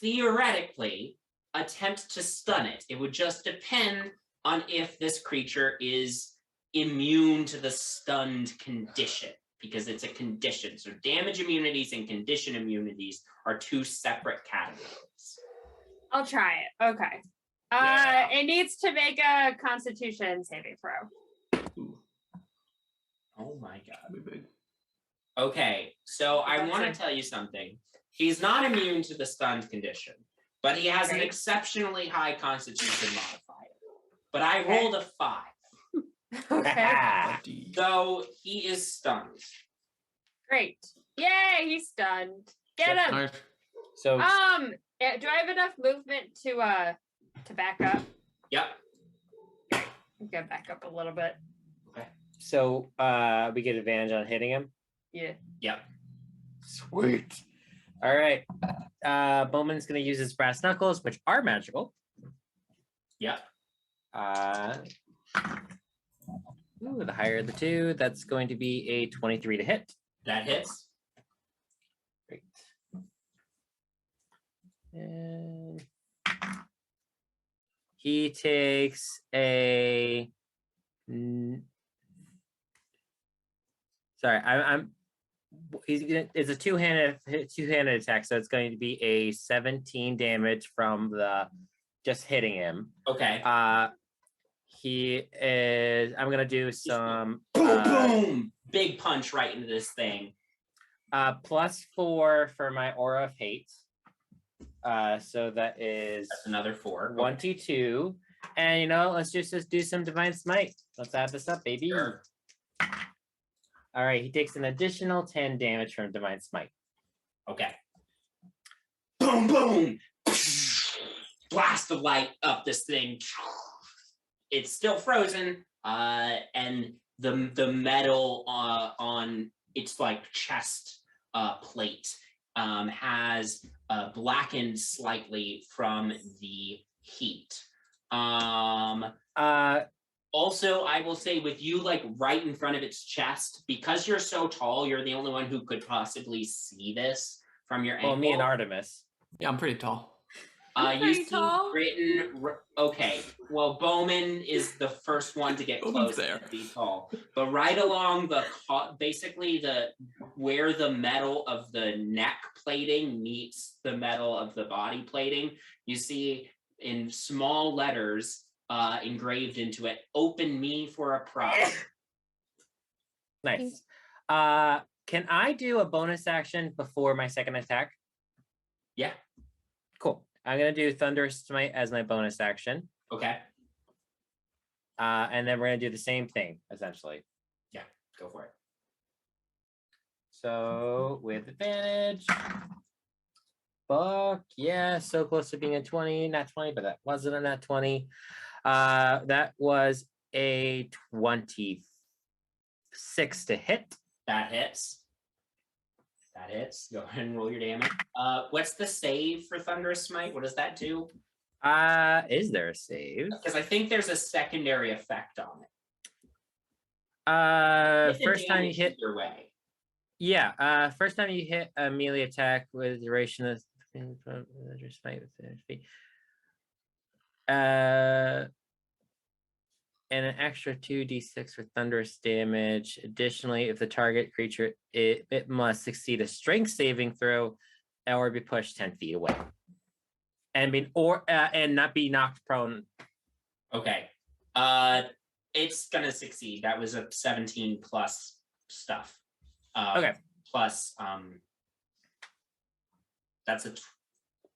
theoretically attempt to stun it. It would just depend on if this creature is immune to the stunned condition because it's a condition. So damage immunities and condition immunities are two separate categories. I'll try it. Okay. Yeah. It needs to make a Constitution saving throw. Ooh, Oh my god. that'd be big. Okay, so I That's want a- to tell you something. He's not immune to the stunned condition, but he has an Right. exceptionally high Constitution modifier. But I Okay. rolled a 5, Okay. Buddy. so he is stunned. Great. Yay, he's stunned. Get him. Alright. So Do I have enough movement to back up? Yep. I'm gonna back up a little bit. so we get advantage on hitting him. Yeah. Yep. Sweet. All right. Bowman's gonna use his brass knuckles, which are magical. Yep. The higher of the two, that's going to be a 23 to hit. That hits. Great. And he takes a. Sorry, I'm. He's gonna. It's a two-handed attack, so it's going to be a 17 damage from the just hitting him. Okay. He is. I'm gonna do some. Boom, boom! Big punch right into this thing. +4 for my aura of hate. So that is That's another 4. 1d2. And you know, let's just do some divine smite. Let's add this up, baby. Sure. All right, he takes an additional 10 damage from divine smite. Okay. Boom, boom! Blast of light up this thing. It's still frozen, and the metal on its like chest plate has blackened slightly from the heat. Also, I will say with you like right in front of its chest, because you're so tall, you're the only one who could possibly see this from your angle. Well, me and Artemis. Yeah, I'm pretty tall. You Pretty see tall. written. Okay, well, Bowman is the first one to get Bowman's close there. to be tall, but right along basically where the metal of the neck plating meets the metal of the body plating, you see in small letters engraved into it, "Open me for a prize." Nice. Can I do a bonus action before my second attack? Yeah. Cool. I'm gonna do Thunder Smite as my bonus action. Okay. And then we're gonna do the same thing, essentially. Yeah. Go for it. So with advantage. Fuck yeah, so close to being a 20, not 20, but that wasn't a nat 20. That was a 26 to hit. That hits. That hits. Go ahead and roll your damage. What's the save for Thunderous Smite? What does that do? Is there a save? Because I think there's a secondary effect on it. Hit the First time you damage hit, either way. yeah. First time you hit a melee attack with duration of smite with HP. And an extra 2d6 for thunderous damage. Additionally, if the target creature it must succeed a strength saving throw or be pushed 10 feet away. And not be knocked prone. Okay. It's gonna succeed. That was a 17 plus stuff. Okay. Plus that's a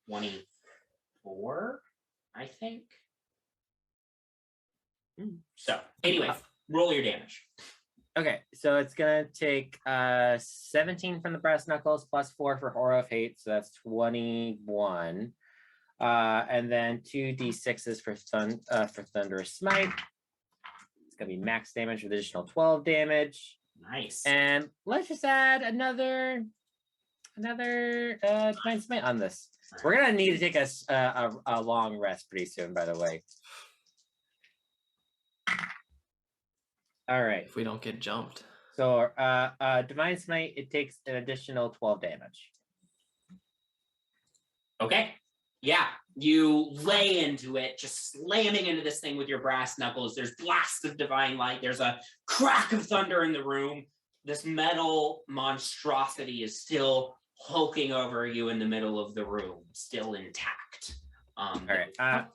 24, I think. So anyway, roll your damage. Okay, so it's gonna take 17 from the brass knuckles plus 4 for aura of hate, so that's 21. And then 2d6s for thunderous smite. It's gonna be max damage with additional 12 damage. Nice. And let's just add another divine smite on this. We're gonna need to take a long rest pretty soon, by the way. All right. If we don't get jumped. So divine smite, it takes an additional 12 damage. Okay. Yeah. You lay into it, just slamming into this thing with your brass knuckles. There's blasts of divine light. There's a crack of thunder in the room. This metal monstrosity is still hulking over you in the middle of the room, still intact. All right.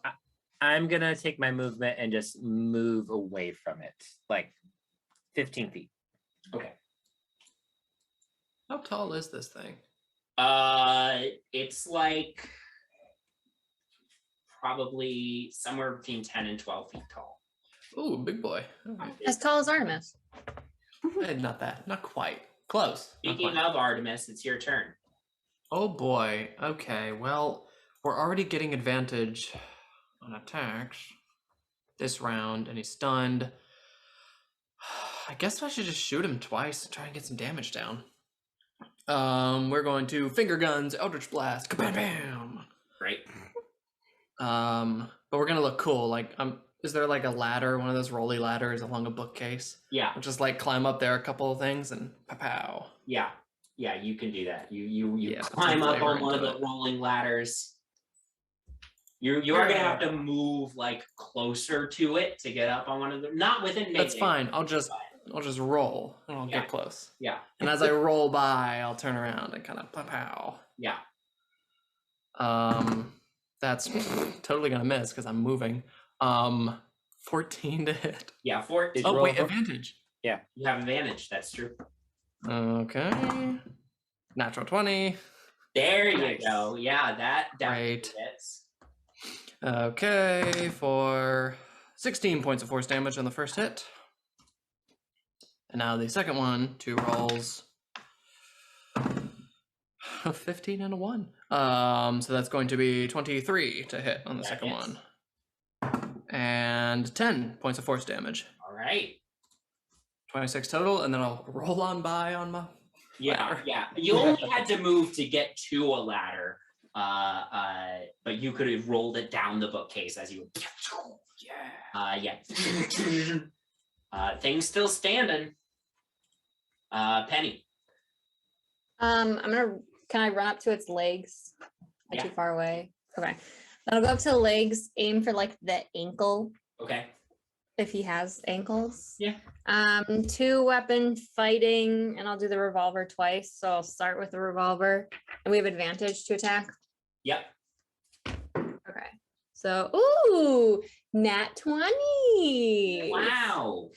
I'm gonna take my movement and just move away from it, like 15 feet. Okay. How tall is this thing? It's like probably somewhere between 10 and 12 feet tall. Ooh, big boy. Okay. As tall as Artemis. Not that. Not quite. Close. Not Speaking quite. of Artemis, it's your turn. Oh boy. Okay. Well, we're already getting advantage on attacks this round, and he's stunned. I guess I should just shoot him twice and try and get some damage down. We're going to finger guns, Eldritch Blast, kabam bam. Right. But we're gonna look cool. Like, is there like a ladder, one of those rolly ladders along a bookcase? Yeah. I'll just like climb up there a couple of things and pow. Yeah. Yeah, you can do that. You Yeah, climb some up flavor on one of into the it. rolling ladders. You are gonna have to move like closer to it to get up on one of them. Not within That's melee, fine. I'll just roll and I'll Yeah. get close. Yeah. And as I roll by, I'll turn around and kind of pow. Yeah. That's totally gonna miss because I'm moving. 14 to hit. Yeah. 14. Oh roll wait, for- advantage. You have advantage. That's true. Okay. Natural 20. There you Nice. go. Yeah, that definitely Great. hits. Okay, for 16 points of force damage on the first hit. And now the second one, 2 rolls. 15 and a 1. So that's going to be 23 to hit on the That second hits. one. And 10 points of force damage. All right. 26 total, and then I'll roll on by on my Yeah, ladder. yeah. You only had to move to get to a ladder, but you could have rolled it down the bookcase as you. Yeah. Things still standing. Penny. Can I run up to its legs? Not Yeah. too far away. Okay. Then I'll go up to the legs, aim for like the ankle, Okay. if he has ankles. Yeah. 2 weapon fighting, and I'll do the revolver twice. So I'll start with the revolver, and we have advantage to attack. Yep. Okay. So, ooh, nat 20. Wow.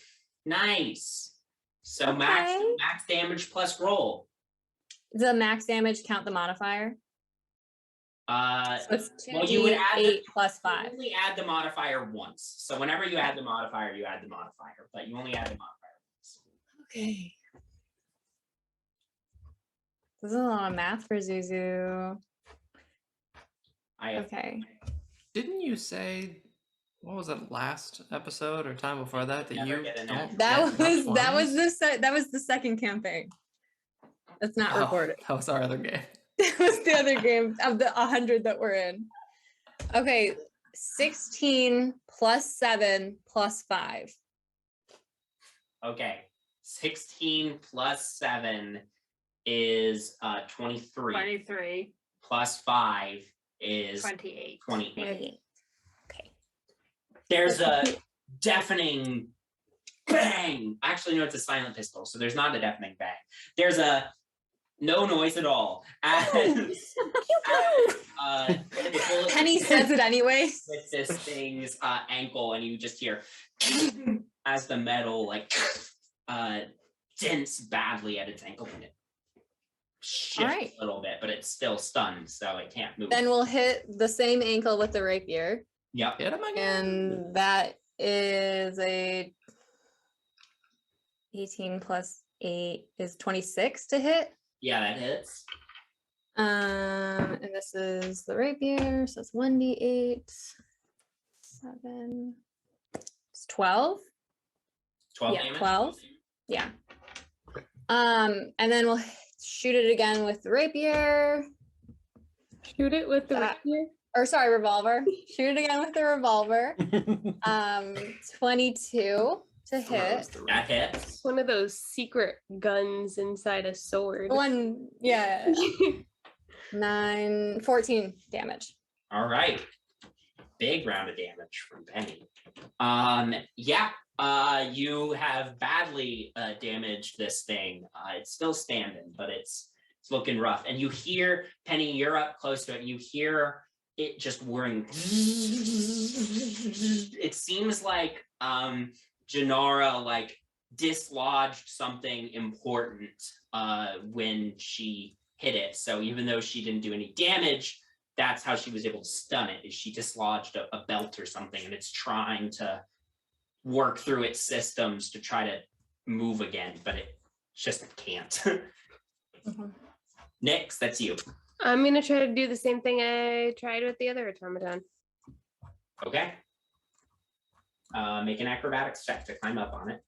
Nice. So max damage plus roll. The max damage count the modifier. So it's 2d8 Well, you would add plus You 5. only add the modifier once. So whenever you add the modifier, you add the modifier, but you only add the modifier once. Okay. This is a lot of math for Zuzu. I have Okay. Didn't you say, what was it, last episode or time before that Never you get a don't natural. That was get that was the second campaign. That's not Oh, recorded. that was our other game. That was the other game of the 100 that we're in. Okay, 16 plus 7 plus 5. Okay. 16 plus 7 is 23. 23, Plus 5 is 28. 28. 28. Okay. There's a deafening bang. Actually, no, it's a silent pistol, so there's not a deafening bang. There's a no noise at all. As the bullet Penny says it anyway. with this thing's ankle, and you just hear as the metal like dents badly at its ankle, and it shifts Alright. a little bit, but it's still stunned, so it can't move. Then we'll hit the same ankle with the rapier. Yep. Hit him again. And that is a 18 plus 8 is 26 to hit. Yeah, that hits. And this is the rapier, so it's 1d8. 7. It's 12. 12 Yeah, damage. 12. Yeah. And then we'll shoot it again with the rapier. Shoot it with the That- rapier. Or sorry, revolver. Shoot it again with the revolver. 22 to hit. That hits. One of those secret guns inside a sword. One, yeah. 14 damage. All right. Big round of damage from Penny. Yeah. You have badly damaged this thing. It's still standing, but it's looking rough. And you hear, Penny, you're up close to it, and you hear it just whirring. It seems like Janara like dislodged something important when she hit it. So even though she didn't do any damage, that's how she was able to stun it, is she dislodged a belt or something, and it's trying to work through its systems to try to move again, but it just can't. Nix, that's you. I'm gonna try to do the same thing I tried with the other automaton. Okay. Make an acrobatics check to climb up on it.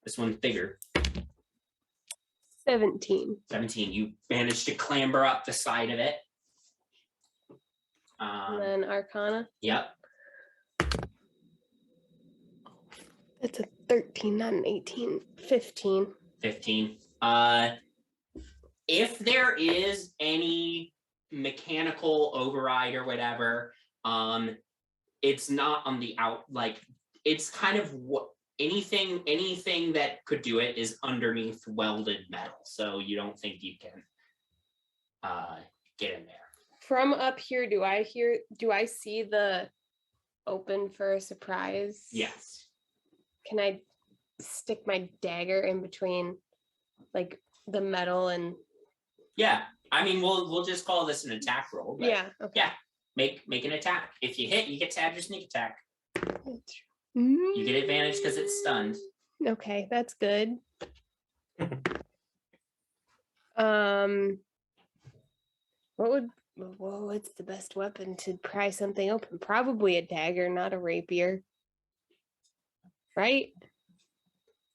This one's bigger. 17. 17. You managed to clamber up the side of it. And then Arcana. Yep. It's a 13, not an 18. 15. 15. If there is any mechanical override or whatever, it's not on the like it's kind of what anything that could do it is underneath welded metal, so you don't think you can get in there. From up here, do I see the open for a surprise? Yes. Can I stick my dagger in between like the metal and Yeah. I mean, we'll just call this an attack roll. But yeah, okay. Yeah. Make an attack. If you hit, you get to add your sneak attack. You You get advantage because it's stunned. Okay, that's good. What's the best weapon to pry something open? Probably a dagger, not a rapier. Right?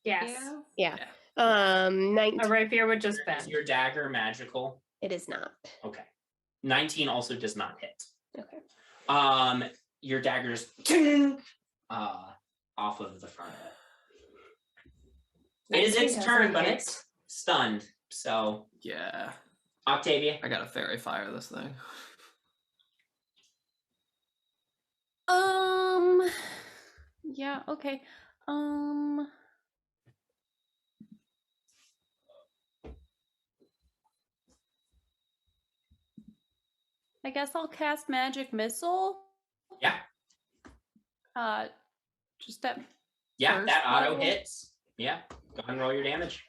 Yes. Yeah. 19. A rapier would just Is bend. your dagger magical? It is not. Okay. 19 also does not hit. Okay. Your dagger's off of the front of it. It is its turn, but it's stunned. So Yeah. Octavia. I gotta fairy fire this thing. Yeah, okay. I guess I'll cast magic missile. Yeah. Just at Yeah, first that auto level. hits. Yeah. Go ahead and roll your damage.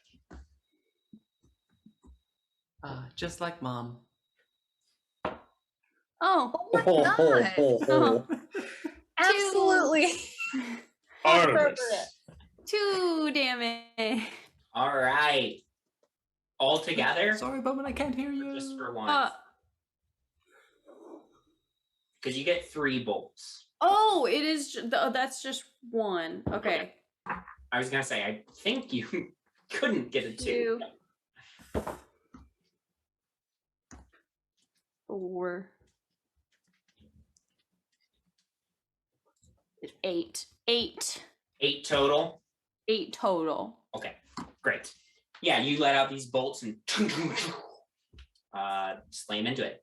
Just like mom. Oh, Oh, absolutely. Artemis. 2 damage. All right. All together? Sorry, Bowman, I can't hear you. Just for one. Because you get 3 bolts. Oh, it is. That's just 1. Okay. I was gonna say, I think you couldn't get a 2. 4. 8. 8. 8 total. 8 total. Okay, great. Yeah, you let out these bolts and slam into it.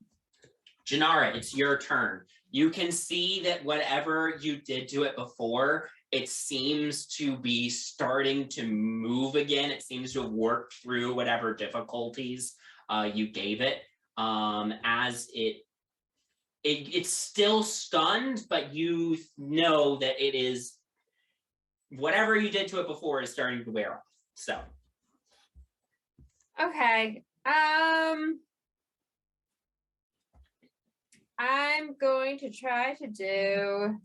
Janara, it's your turn. You can see that whatever you did to it before, it seems to be starting to move again. It seems to have worked through whatever difficulties you gave it. As it's still stunned, but you know that it is whatever you did to it before is starting to wear off. So Okay. I'm going to try to do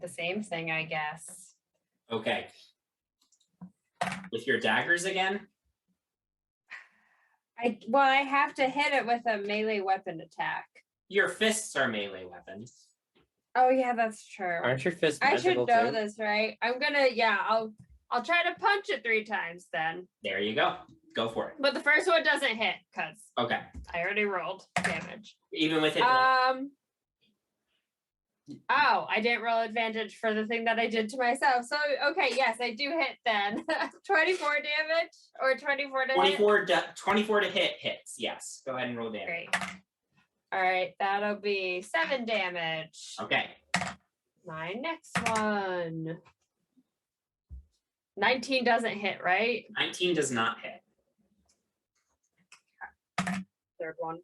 the same thing, I guess. okay. With your daggers again? I have to hit it with a melee weapon attack. Your fists are melee weapons. Oh yeah, that's true. Aren't your fists I should magical know too? this, right? I'm gonna I'll try to punch it 3 times then. There you go. Go for it. But the first one doesn't hit because Okay. I already rolled damage. Even with it. Oh, I didn't roll advantage for the thing that I did to myself. So okay, yes, I do hit then. 24 damage or 24 to hit. 24 to hit hits. Yes. Go ahead and roll damage. Great. All right, that'll be 7 damage. Okay. My next one. 19 doesn't hit, right? 19 does not hit. Third one.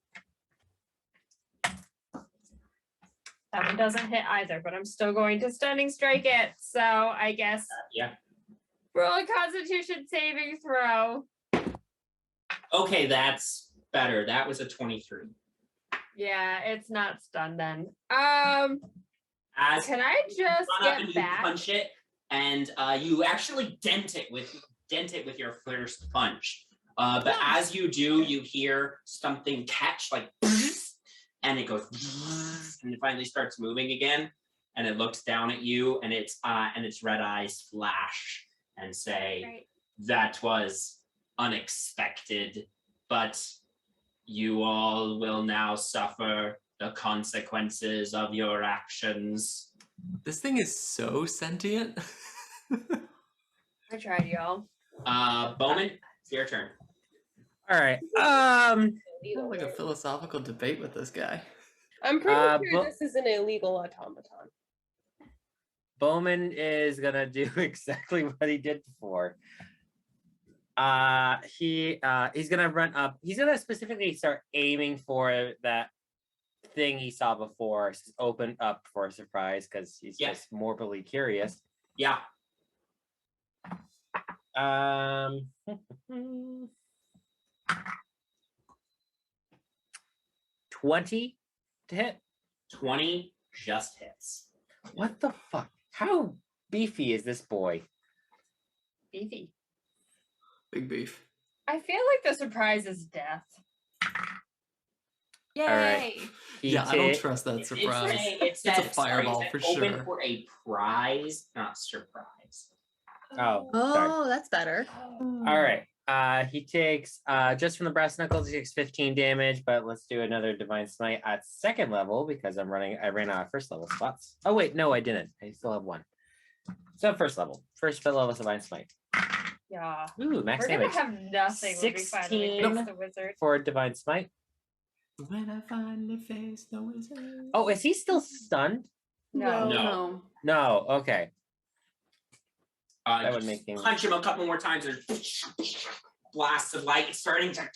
That one doesn't hit either, but I'm still going to stunning strike it. So I guess Yeah. roll a Constitution saving throw. Okay, that's better. That was a 23. Yeah, it's not stunned then. As Can I just run up and get you back? punch it, and you actually dent it with your first punch. But as you do, you hear something catch, like, and it goes, and it finally starts moving again. And it looks down at you, and its red eyes flash and say, Right. "That was unexpected, but you all will now suffer the consequences of your actions." This thing is so sentient. I tried, y'all. Bowman, it's your turn. All right. Like a philosophical debate with this guy. I'm pretty sure Bo- this is an illegal automaton. Bowman is gonna do exactly what he did before. He's gonna run up. He's gonna specifically start aiming for that thing he saw before. Open up for a surprise because he's just morbidly curious. Yeah. 20 to hit. 20 just hits. What the fuck? How beefy is this boy? Beefy. Big beef. I feel like the surprise is death. Yay! right. Yeah, I don't trust that It surprise. It's a fireball for open sure. for a prize, not surprise. Oh, Oh, sorry. that's better. All right. He takes just from the brass knuckles, he takes 15 damage, but let's do another divine smite at second level because I ran out of first level spots. Oh wait, no, I didn't. I still have one. So first level divine smite. Yeah. Ooh, max We're gonna damage. have nothing when we finally 16 face the wizard. for divine smite. When I finally face the wizard. Oh, is he still stunned? No. No. No. Okay. That would Just make things. punch him a couple more times. There's blasts of light starting to.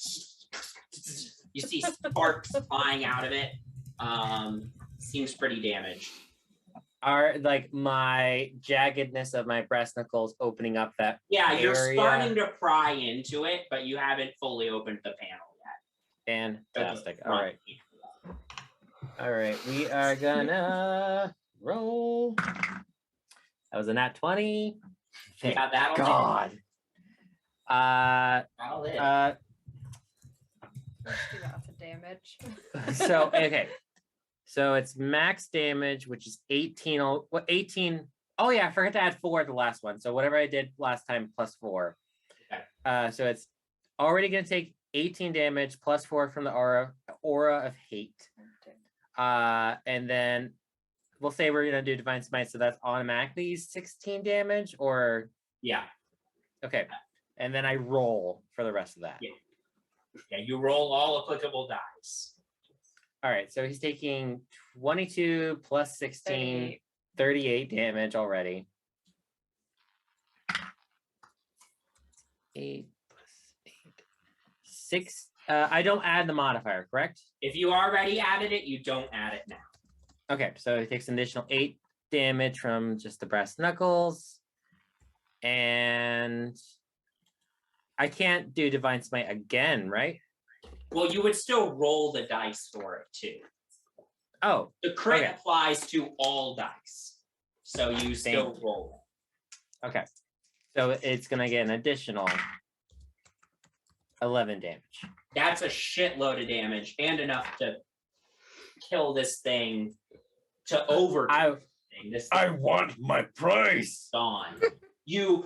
You see sparks flying out of it. Seems pretty damaged. Are like my jaggedness of my brass knuckles opening up that Yeah, you're area? starting to pry into it, but you haven't fully opened the panel yet. Fantastic. So the All front right. All right. We are gonna roll. That was a nat 20. Thank Yeah, that'll God. That'll hit. Let's do lots of damage. So okay. So it's max damage, which is 18. What 18? Oh yeah, I forgot to add 4 at the last one. So whatever I did last time plus 4. Okay. So it's already gonna take 18 damage plus 4 from the aura of hate. And then we'll say we're gonna do divine smite, so that's automatically 16 damage, or Yeah. okay. And then I roll for the rest of that. Yeah, you roll all applicable dice. All right, so he's taking 22 plus 16, 38 damage already. 8 plus 8. 6. I don't add the modifier, correct? If you already added it, you don't add it now. Okay, so he takes an additional 8 damage from just the brass knuckles. And I can't do divine smite again, right? Well, you would still roll the dice for it too. Oh, The crit okay. applies to all dice, so you still roll. Okay. So it's gonna get an additional 11 damage. That's a shitload of damage and enough to kill this thing. To overkill this thing. I want my price. Gone. You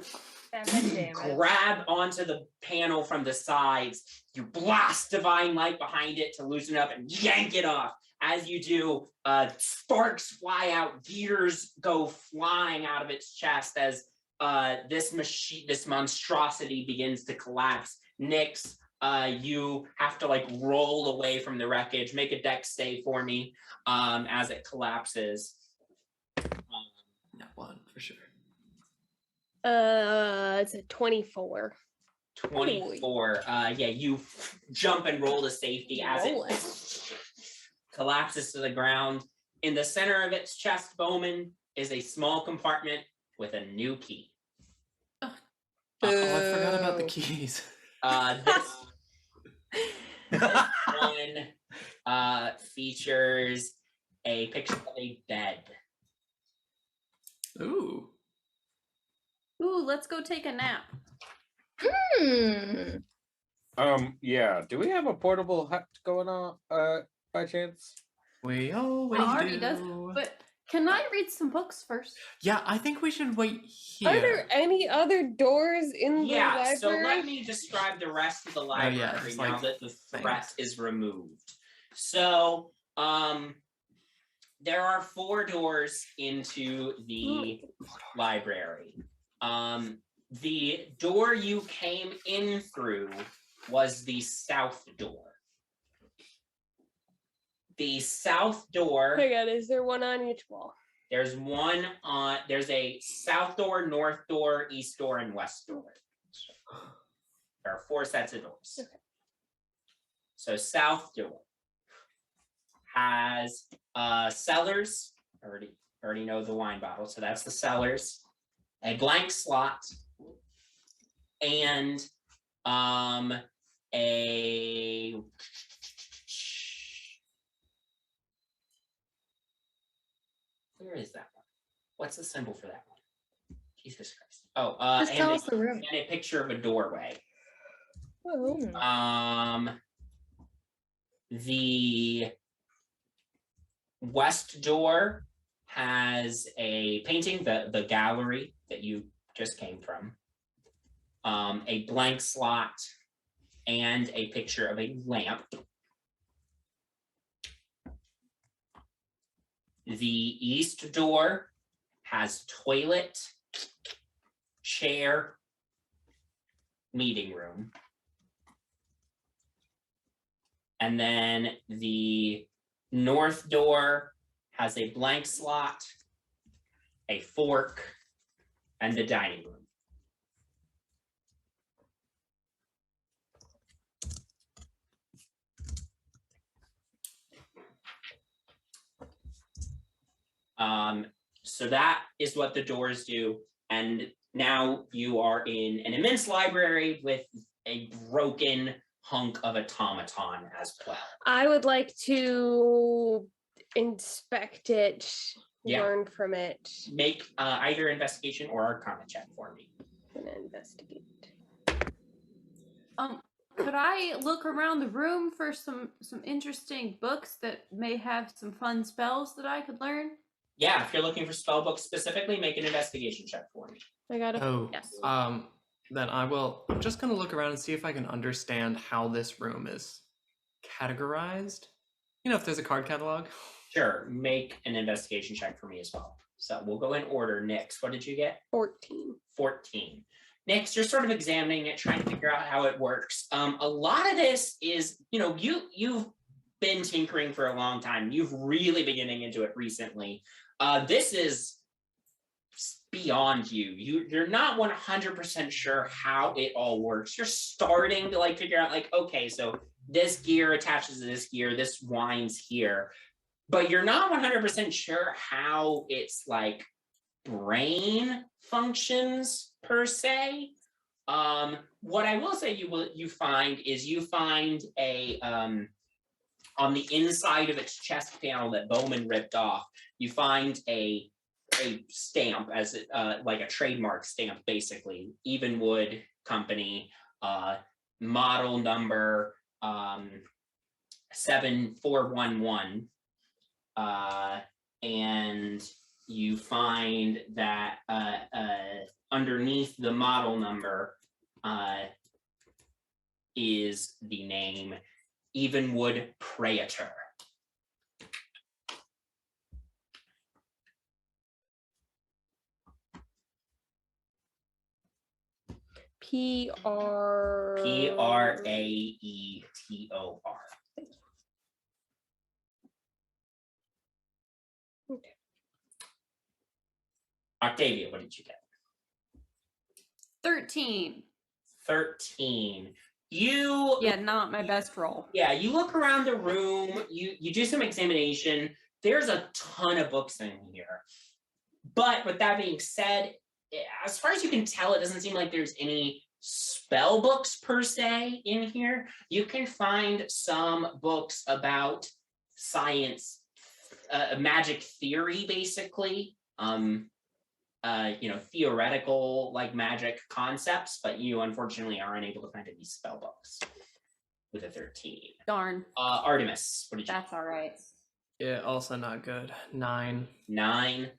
7 damage. grab onto the panel from the sides, you blast divine light behind it to loosen it up and yank it off. As you do, sparks fly out, gears go flying out of its chest as this monstrosity begins to collapse. Nyx, you have to like roll away from the wreckage. Make a dex save for me as it collapses. That one for sure. It's a 24. 24. Yeah, you jump and roll to safety as Roll it collapses to the ground. In the center of its chest, Bowman, is a small compartment with a new key. Oh, I forgot about the Boo. keys. This one features a picture of a bed. Ooh. Ooh, let's go take a nap. Yeah. Do we have a portable hut going on by chance? We always Already do. does, but can I read some books first? Yeah, I think we should wait here. Are there any other doors in the Yeah, library? so let me describe the rest of the library just now like that the threat things. is removed. So, there are 4 doors into the library. The door you came in through was the south door. The south door. Hang on, is there one on each wall? There's one on. There's a south door, north door, east door, and west door. There are 4 sets of doors. Okay. So south door has cellars. Already know the wine bottle, so that's the cellars. A blank slot and a where is that one? What's the symbol for that one? Jesus Christ. Oh, Just tell us the room. and a picture of a doorway. Oh. The west door has a painting, the gallery that you just came from, a blank slot, and a picture of a lamp. The east door has toilet, chair, meeting room. And then the north door has a blank slot, a fork, and the dining room. So that is what the doors do. And now you are in an immense library with a broken hunk of automaton as well. I would like to inspect it, Yeah. learn from it. Make either investigation or arcana check for me. I'm gonna investigate. Could I look around the room for some interesting books that may have some fun spells that I could learn? Yeah, if you're looking for spell books specifically, make an investigation check for me. I got it. Oh, Yes. then I'm just gonna look around and see if I can understand how this room is categorized. You know, if there's a card catalog. Sure, make an investigation check for me as well. So we'll go in order. Nyx, what did you get? 14. 14. Nyx, you're sort of examining it, trying to figure out how it works. A lot of this is, you've been tinkering for a long time. You've really been getting into it recently. This is beyond you. You're not 100% sure how it all works. You're starting to figure out okay, so this gear attaches to this gear, this winds here, but you're not 100% sure how its brain functions per se. What I will say you find a on the inside of its chest panel that Bowman ripped off, you find a stamp as like a trademark stamp, basically. Evenwood Company, model number 7411, and you find that underneath the model number is the name Evenwood Praetor. P-R... Praetor. Okay. Octavia, what did you get? 13. 13. You Yeah, not my best roll. Yeah, you look around the room, you do some examination. There's a ton of books in here. But with that being said, as far as you can tell, it doesn't seem like there's any spell books per se in here. You can find some books about science, magic theory, basically. Theoretical like magic concepts, but you unfortunately are unable to find any spell books with a 13. Darn. Artemis, what did you? That's all right. Yeah, also not good. 9. 9.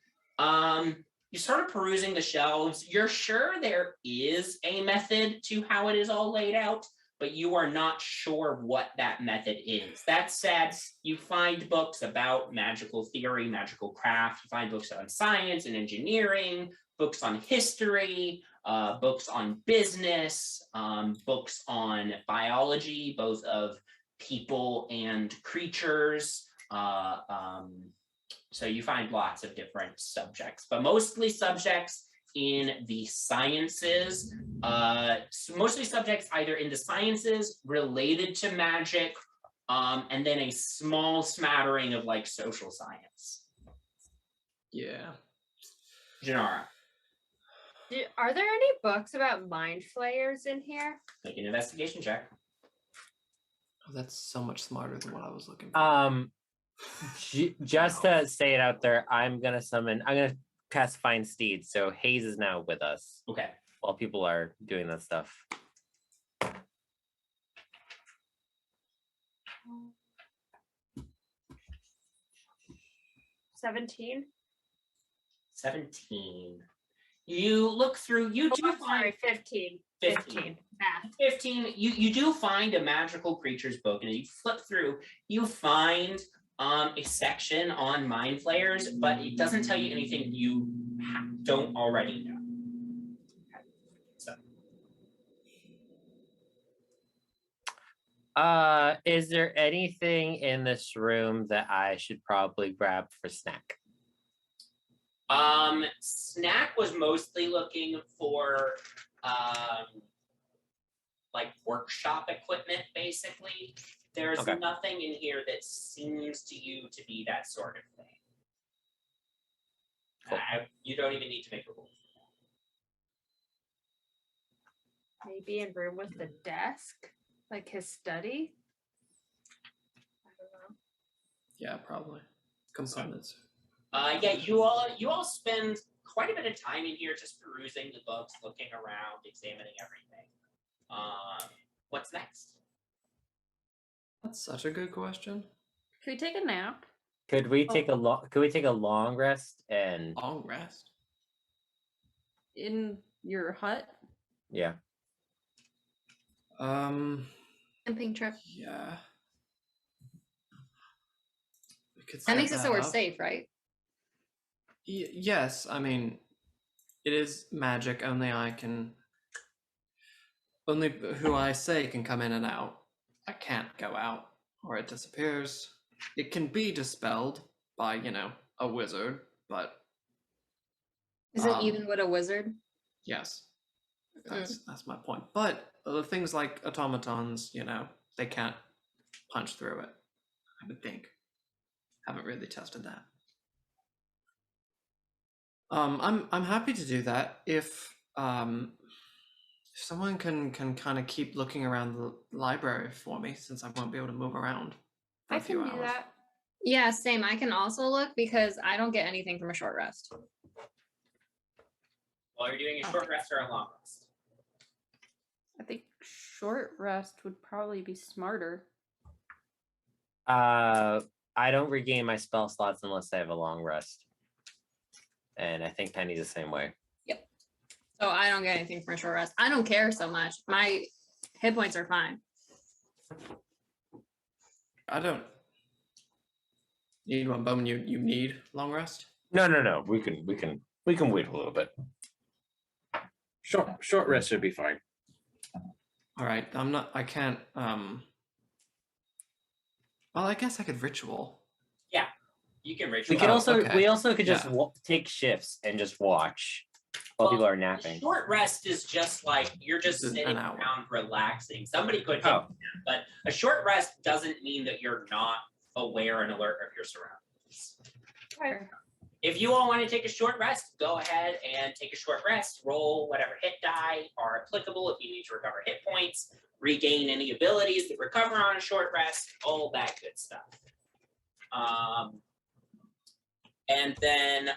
You start perusing the shelves. You're sure there is a method to how it is all laid out, but you are not sure what that method is. That said, you find books about magical theory, magical craft. You find books on science and engineering, books on history, books on business, books on biology, both of people and creatures. So you find lots of different subjects, but mostly subjects in the sciences, mostly subjects either in the sciences related to magic, and then a small smattering of like social science. Yeah. Janara, Are there any books about mind flayers in here? make an investigation check. Oh, that's so much smarter than what I was looking for. Just to say it out there, I'm gonna cast Find Steed, so Hayes is now with us Okay. while people are doing that stuff. 17. 17. You look through, you do I'm find sorry, 15. 15. Math. 15, you do find a magical creatures book, and as you flip through, you find a section on mind flayers, but it doesn't tell you anything you don't already know. So, Is there anything in this room that I should probably grab for snack? Snack was mostly looking for like workshop equipment, basically. There's Okay. nothing in here that seems to you to be that sort of thing. Cool. You don't even need to make a roll. Maybe in room with the desk, like his study. I don't know. Yeah, probably. Components. Yeah, you all spend quite a bit of time in here just perusing the books, looking around, examining everything. What's next? That's such a good question. Could we take a nap? Could we take a long rest and Long rest. In your hut? yeah. Camping trip. Yeah. We could That set makes it so we're up. safe, right? Yes, I mean, it is magic. Only who I say can come in and out. I can't go out, or it disappears. It can be dispelled by, a wizard, but Isn't Um, Evenwood a wizard? yes, that's my point. But things like automatons, they can't punch through it. I would think. Haven't really tested that. I'm happy to do that if someone can kind of keep looking around the library for me, since I won't be able to move around for I a few can do hours. that. Yeah, same. I can also look because I don't get anything from a short rest. While you're doing a short rest or a long rest? I think short rest would probably be smarter. I don't regain my spell slots unless I have a long rest. And I think Penny's the same way. So I don't get anything from a short rest. I don't care so much. My hit points are fine. I don't need one, Bowman. You need long rest. No. We can wait a little bit. Short rest should be fine. All right, I can't. Well, I guess I could ritual. You can ritual. We could okay. we also could just Yeah. take shifts and just watch while people are napping. Short rest is just like you're just Just an sitting hour. around relaxing. Somebody could take Oh. a nap, but a short rest doesn't mean that you're not aware and alert of your surroundings. Okay. If you all want to take a short rest, go ahead and take a short rest. Roll whatever hit die are applicable if you need to recover hit points, regain any abilities that recover on a short rest, all that good stuff. And then,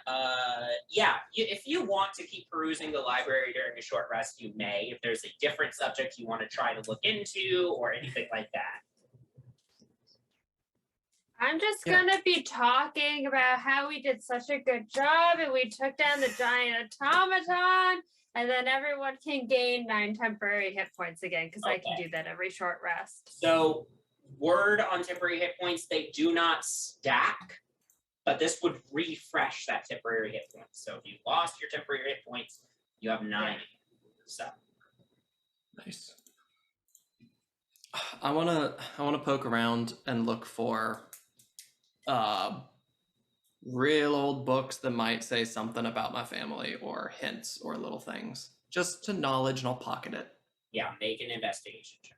if you want to keep perusing the library during a short rest, you may. If there's a different subject you want to try to look into or anything like that. I'm just Yeah. gonna be talking about how we did such a good job and we took down the giant automaton, and then everyone can gain 9 temporary hit points again because I can Okay. do that every short rest. So, word on temporary hit points, they do not stack, but this would refresh that temporary hit points. So, if you lost your temporary hit points, you have 9 again. So, Nice. I wanna poke around and look for real old books that might say something about my family or hints or little things. Just to knowledge, and I'll pocket it. yeah, make an investigation check.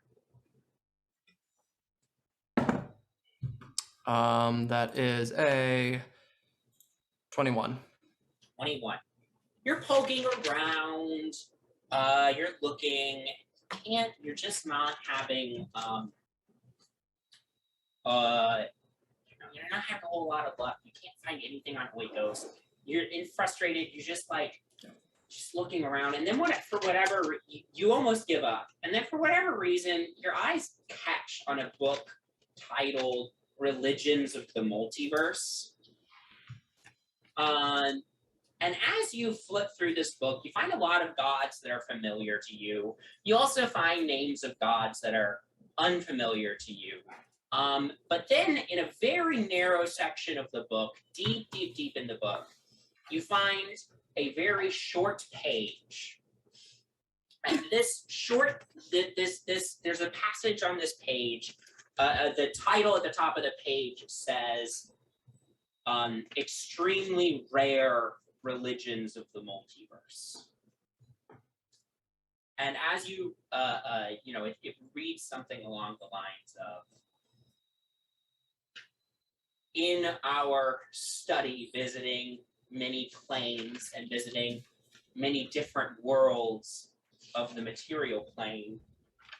That is a 21. 21. You're poking around, you're looking, and you're just not having, you're not having a whole lot of luck. You can't find anything on Oikos. You're frustrated. You're just like, just looking around. And then for whatever, you almost give up. And then for whatever reason, your eyes catch on a book titled Religions of the Multiverse. And as you flip through this book, you find a lot of gods that are familiar to you. You also find names of gods that are unfamiliar to you. But then in a very narrow section of the book, deep in the book, you find a very short page. And this short, there's a passage on this page. The title at the top of the page says, extremely rare religions of the multiverse. And as you, it reads something along the lines of, in our study visiting many planes and visiting many different worlds of the material plane,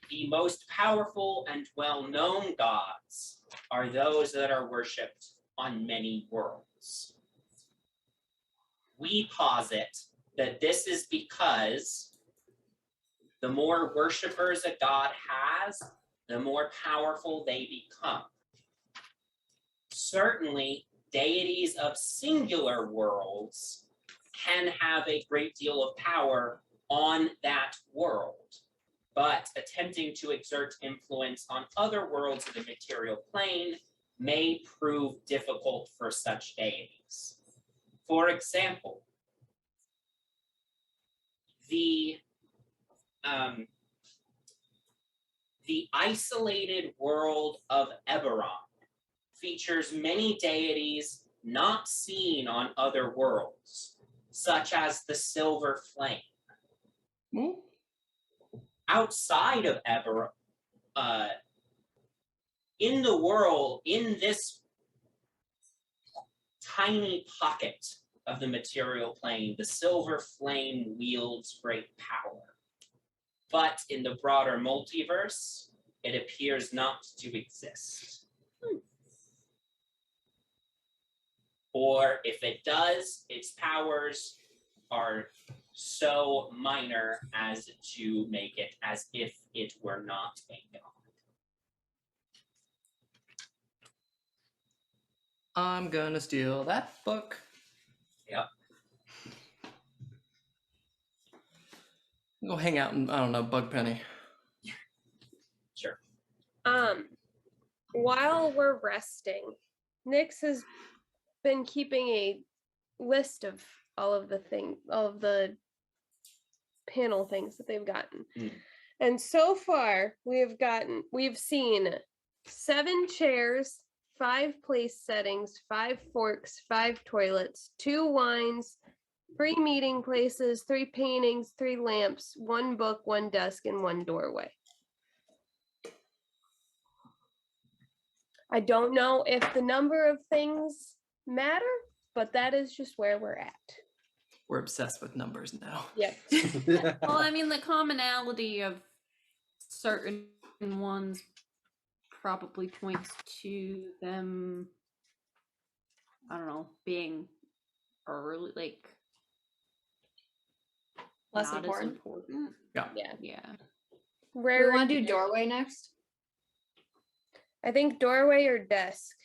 the most powerful and well-known gods are those that are worshipped on many worlds. We posit that this is because the more worshippers a god has, the more powerful they become. Certainly, deities of singular worlds can have a great deal of power on that world, but attempting to exert influence on other worlds of the material plane may prove difficult for such deities. For example, the isolated world of Eberron features many deities not seen on other worlds, such as the Silver Flame. Mm. Outside of Eberron, in the world, in this tiny pocket of the material plane, the Silver Flame wields great power. But in the broader multiverse, it appears not to exist. Or if it does, its powers are so minor as to make it as if it were not a god. I'm gonna steal that book. Yep. Go hang out in, I don't know, Bugpenny. Sure. While we're resting, Nyx has been keeping a list of all of the panel things that they've gotten. And so far, we've seen 7 chairs, 5 place settings, 5 forks, 5 toilets, 2 wines, 3 meeting places, 3 paintings, 3 lamps, 1 book, 1 desk, and 1 doorway. I don't know if the number of things matter, but that is just where we're at. We're obsessed with numbers now. Yep. Well, I mean, the commonality of certain ones probably points to them, I don't know, being early, like Less not important. as important. Yeah. Yeah. We Rare. want to do doorway next. I think doorway or desk.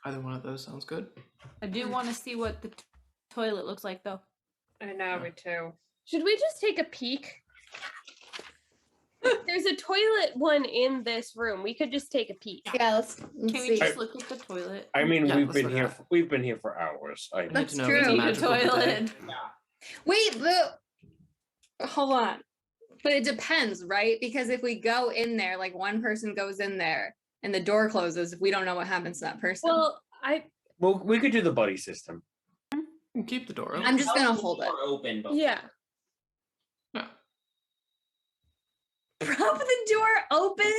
Either one of those sounds good. I do want to see what the toilet looks like, though. I know, me too. Should we just take a peek? There's a toilet one in this room. We could just take a peek. Yeah, let's Can see. we just look at the toilet? I mean, Yeah, we've let's been look here. at it. We've been here for hours. I need That's to know true. if it's a Need a magical bidet. toilet. Wait, hold on. But it depends, right? Because if we go in there, like one person goes in there and the door closes, we don't know what happens to that person. Well, Well, we could do the buddy system. You can keep the door open. I'm just Help gonna the hold it. door open before- yeah. Yeah. Prop the door open.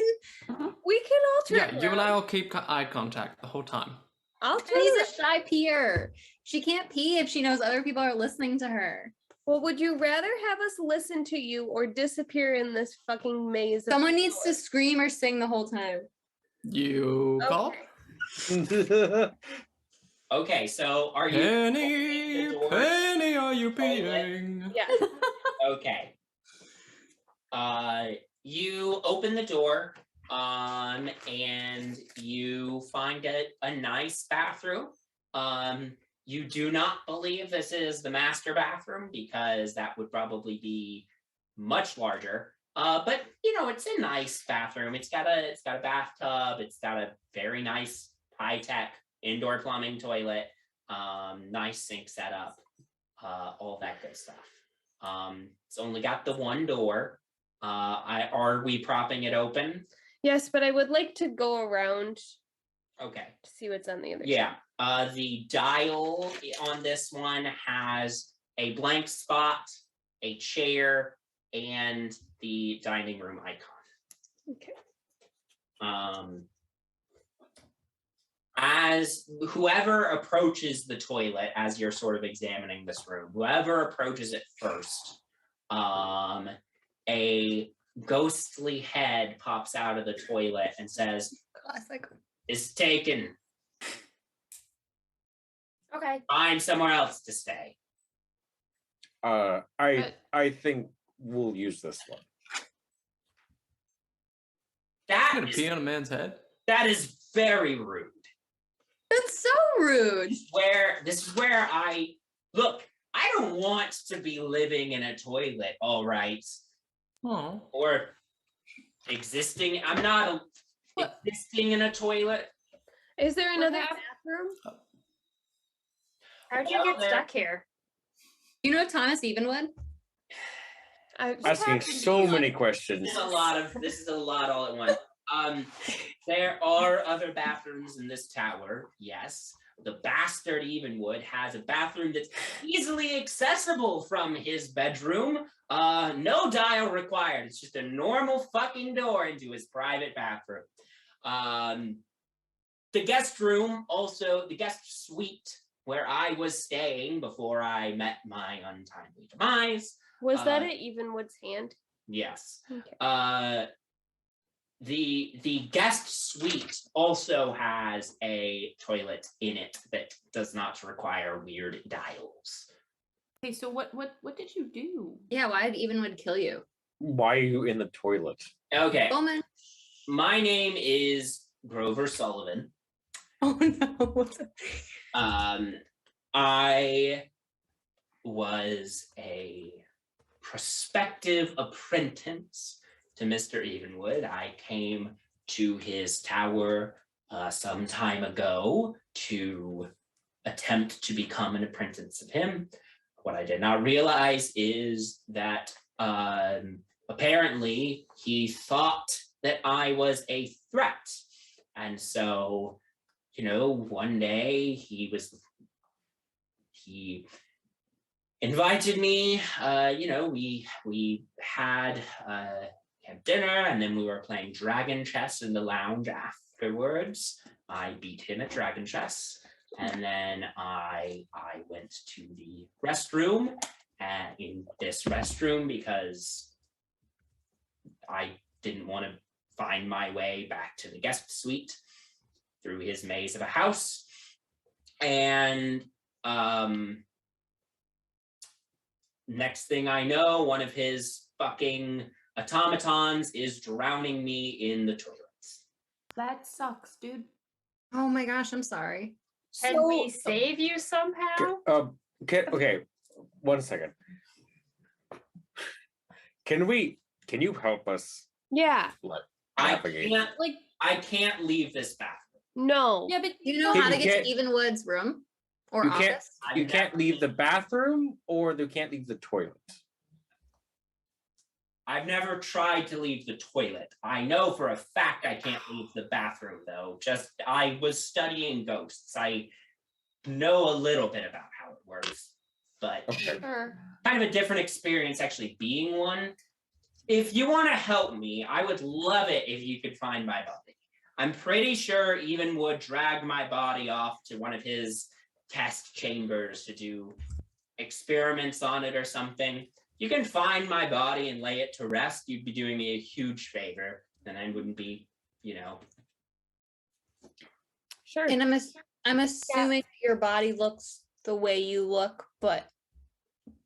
We can alter. Yeah, you and I will keep eye contact the whole time. I'll And turn he's it. a shy peer. She can't pee if she knows other people are listening to her. Well, would you rather have us listen to you or disappear in this fucking maze? of Someone needs to doors? scream or sing the whole time. You call? Okay. Okay, so are you Penny, the door? Penny, are you Toilet? peeing? Yeah. Okay. You open the door, and you find a nice bathroom. You do not believe this is the master bathroom because that would probably be much larger. But you know, it's a nice bathroom. It's got a bathtub. It's got a very nice high-tech indoor plumbing toilet. Nice sink setup. All that good stuff. It's only got the one door. Are we propping it open? Yes, but I would like to go around Okay. to see what's on the other Yeah. The dial on this one has a blank spot, a chair, and the dining room icon. Okay. As whoever approaches the toilet, as you're sort of examining this room, whoever approaches it first, a ghostly head pops out of the toilet and says, Classic. "It's taken. Okay. Find somewhere else to stay." I think we'll use this one. I'm That gonna is, pee on a man's head. that is very rude. That's so rude. This is where I look. I don't want to be living in a toilet, all right, Oh, or existing. I'm not existing in a toilet. Is there another hap- bathroom? How'd you Well, get there- stuck here? You know Thomas Evenwood? Asking so many questions. This is a lot all at once. There are other bathrooms in this tower, yes. The bastard Evenwood has a bathroom that's easily accessible from his bedroom. No dial required. It's just a normal fucking door into his private bathroom. The guest room, also the guest suite where I was staying before I met my untimely demise. Was that at Evenwood's hand? Yes. Okay. The guest suite also has a toilet in it that does not require weird dials. Okay, so what did you do? Yeah, why did Evenwood kill you? Why are you in the toilet? Okay, Bowman. my name is Grover Sullivan. Oh no. I was a prospective apprentice to Mr. Evenwood. I came to his tower some time ago to attempt to become an apprentice of him. what I did not realize is that apparently he thought that I was a threat. And so, one day he invited me, we had dinner, and then we were playing dragon chess in the lounge afterwards. I beat him at dragon chess. And then I went to the restroom, and in this restroom, because I didn't want to find my way back to the guest suite through his maze of a house. And next thing I know, one of his fucking automatons is drowning me in the toilets. That sucks, dude. Oh my gosh, I'm sorry. Can we save you somehow? Okay, 1 second. Can you help us Yeah. I navigate? can't leave this bathroom. No. Yeah, but Do you know Can how to you get get- to Evenwood's room or You can't- office? You can't leave the bathroom, or you can't leave the toilet. I've never tried to leave the toilet. I know for a fact I can't leave the bathroom, though. I was studying ghosts. I know a little bit about how it works, but Okay. sure. kind of a different experience actually being one. If you want to help me, I would love it if you could find my body. I'm pretty sure Evenwood dragged my body off to one of his test chambers to do experiments on it or something. You can find my body and lay it to rest. You'd be doing me a huge favor, and I wouldn't be, Sure. And I'm assuming your body looks the way you look, but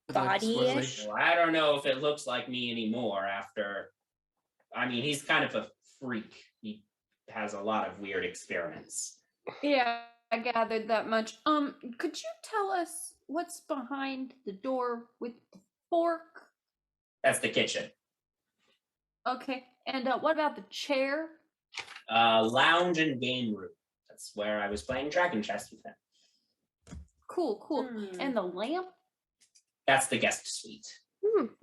With, like, swirly- body-ish. Well, I don't know if it looks like me anymore after. I mean, he's kind of a freak. He has a lot of weird experiments. Yeah, I gathered that much. Could you tell us what's behind the door with the fork? That's the kitchen. Okay, and what about the chair? Lounge and game room. That's where I was playing dragon chess with him. Cool. And the lamp? That's the guest suite.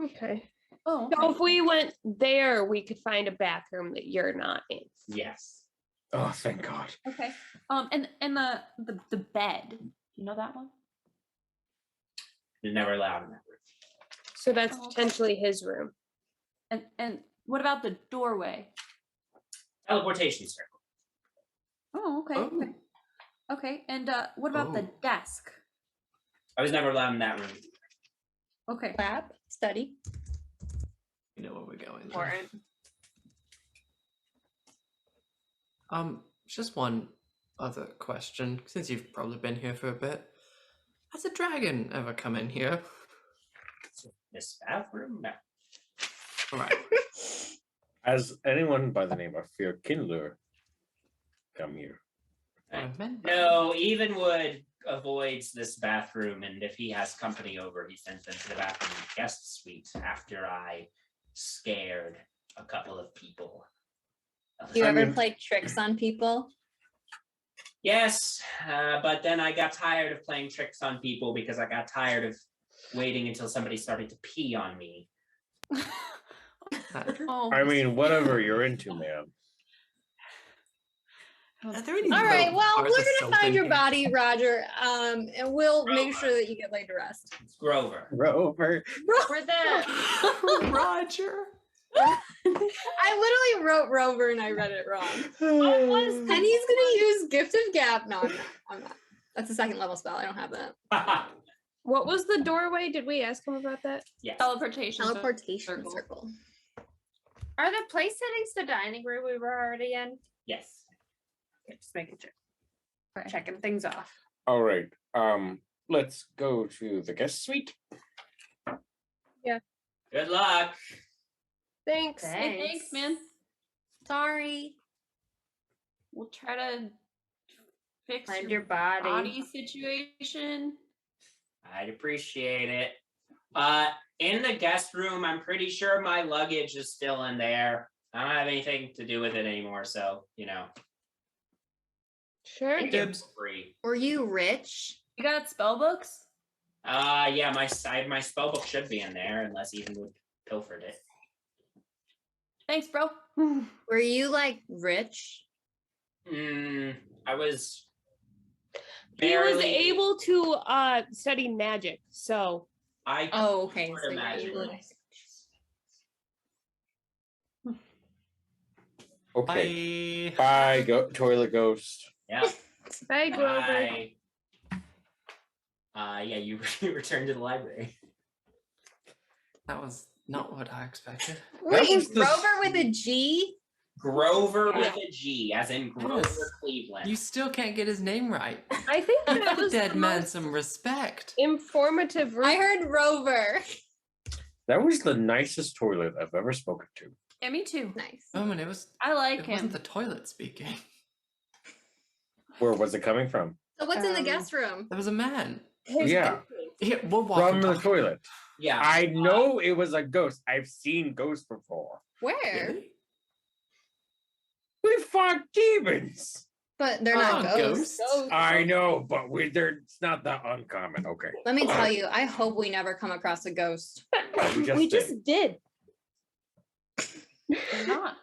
Okay. Oh, So okay. if we went there, we could find a bathroom that you're not in. Yes. Oh, thank God. Okay. And the bed. You know that one? You're never allowed in that room. So that's Oh, okay. potentially his room. And what about the doorway? Teleportation circle. Oh, okay. Oh. Okay. And what about the Oh. desk? I was never allowed in that room. Okay. Lab, study. You know where we're going. then. Important. Just one other question, since you've probably been here for a bit. Has a dragon ever come in here? This bathroom? No. Right. Has anyone by the name of Fear Kindler come here? I meant by- No, Evenwood avoids this bathroom, and if he has company over, he sends them to the bathroom guest suite after I scared a couple of people. You I ever mean- play tricks on people? Yes, but then I got tired of playing tricks on people because I got tired of waiting until somebody started to pee on me. Oh. I mean, whatever you're into, man. Are there any All right, little well, bars we're of gonna soap find in your here? body, Roger, and we'll make sure that you get laid to rest. It's Grover. Rover. We're the Roger. I literally wrote Rover and I read it wrong. was And he's gonna use Gift of Gab. No, I'm not. That's a second level spell. I don't have that. What was the doorway? Did we ask him about that? Yes. Teleportation. Teleportation circle. circle. are the place settings the dining room we were already in? Yes. Okay, just making sure. Okay. Checking things off. All right. Let's go to the guest suite. Good luck. Thanks. Hey, thanks, man. Sorry. We'll try to fix Find your your body. body situation. I'd appreciate it. In the guest room, I'm pretty sure my luggage is still in there. I don't have anything to do with it anymore, so Sure. take it Dibs. for free. Were you rich? You got spell books? Yeah, my spell book should be in there unless Evenwood pilfered it. Thanks, bro. Were you like rich? I was He was barely able to study magic, so I Oh, okay. could So you're imagine. able to- Okay. I Bye, toilet ghost. Yeah. bye, Grover. Bye. Yeah, you return to the library. that was not what I expected. That was Wait, the Grover with a G? Grover Yeah. with a G, as in Grover Yes. Cleveland. You still can't get his name right. I think Give that the was dead the man most some respect. informative. I heard Rover. That was the nicest toilet I've ever spoken to. Yeah, me too. Nice. Roman, it I wasn't the toilet speaking. Where was it coming from? So what's in the Um, guest room? There was a man. His Yeah. Here, we'll walk From and the talk. toilet. Yeah. I know it was a ghost. I've seen ghosts before. Where? Really? We fought demons. But they're not Oh, ghosts. ghosts. I know, but it's not that uncommon. Okay. Let me tell you, I hope we never come across a ghost. We just did. They're not.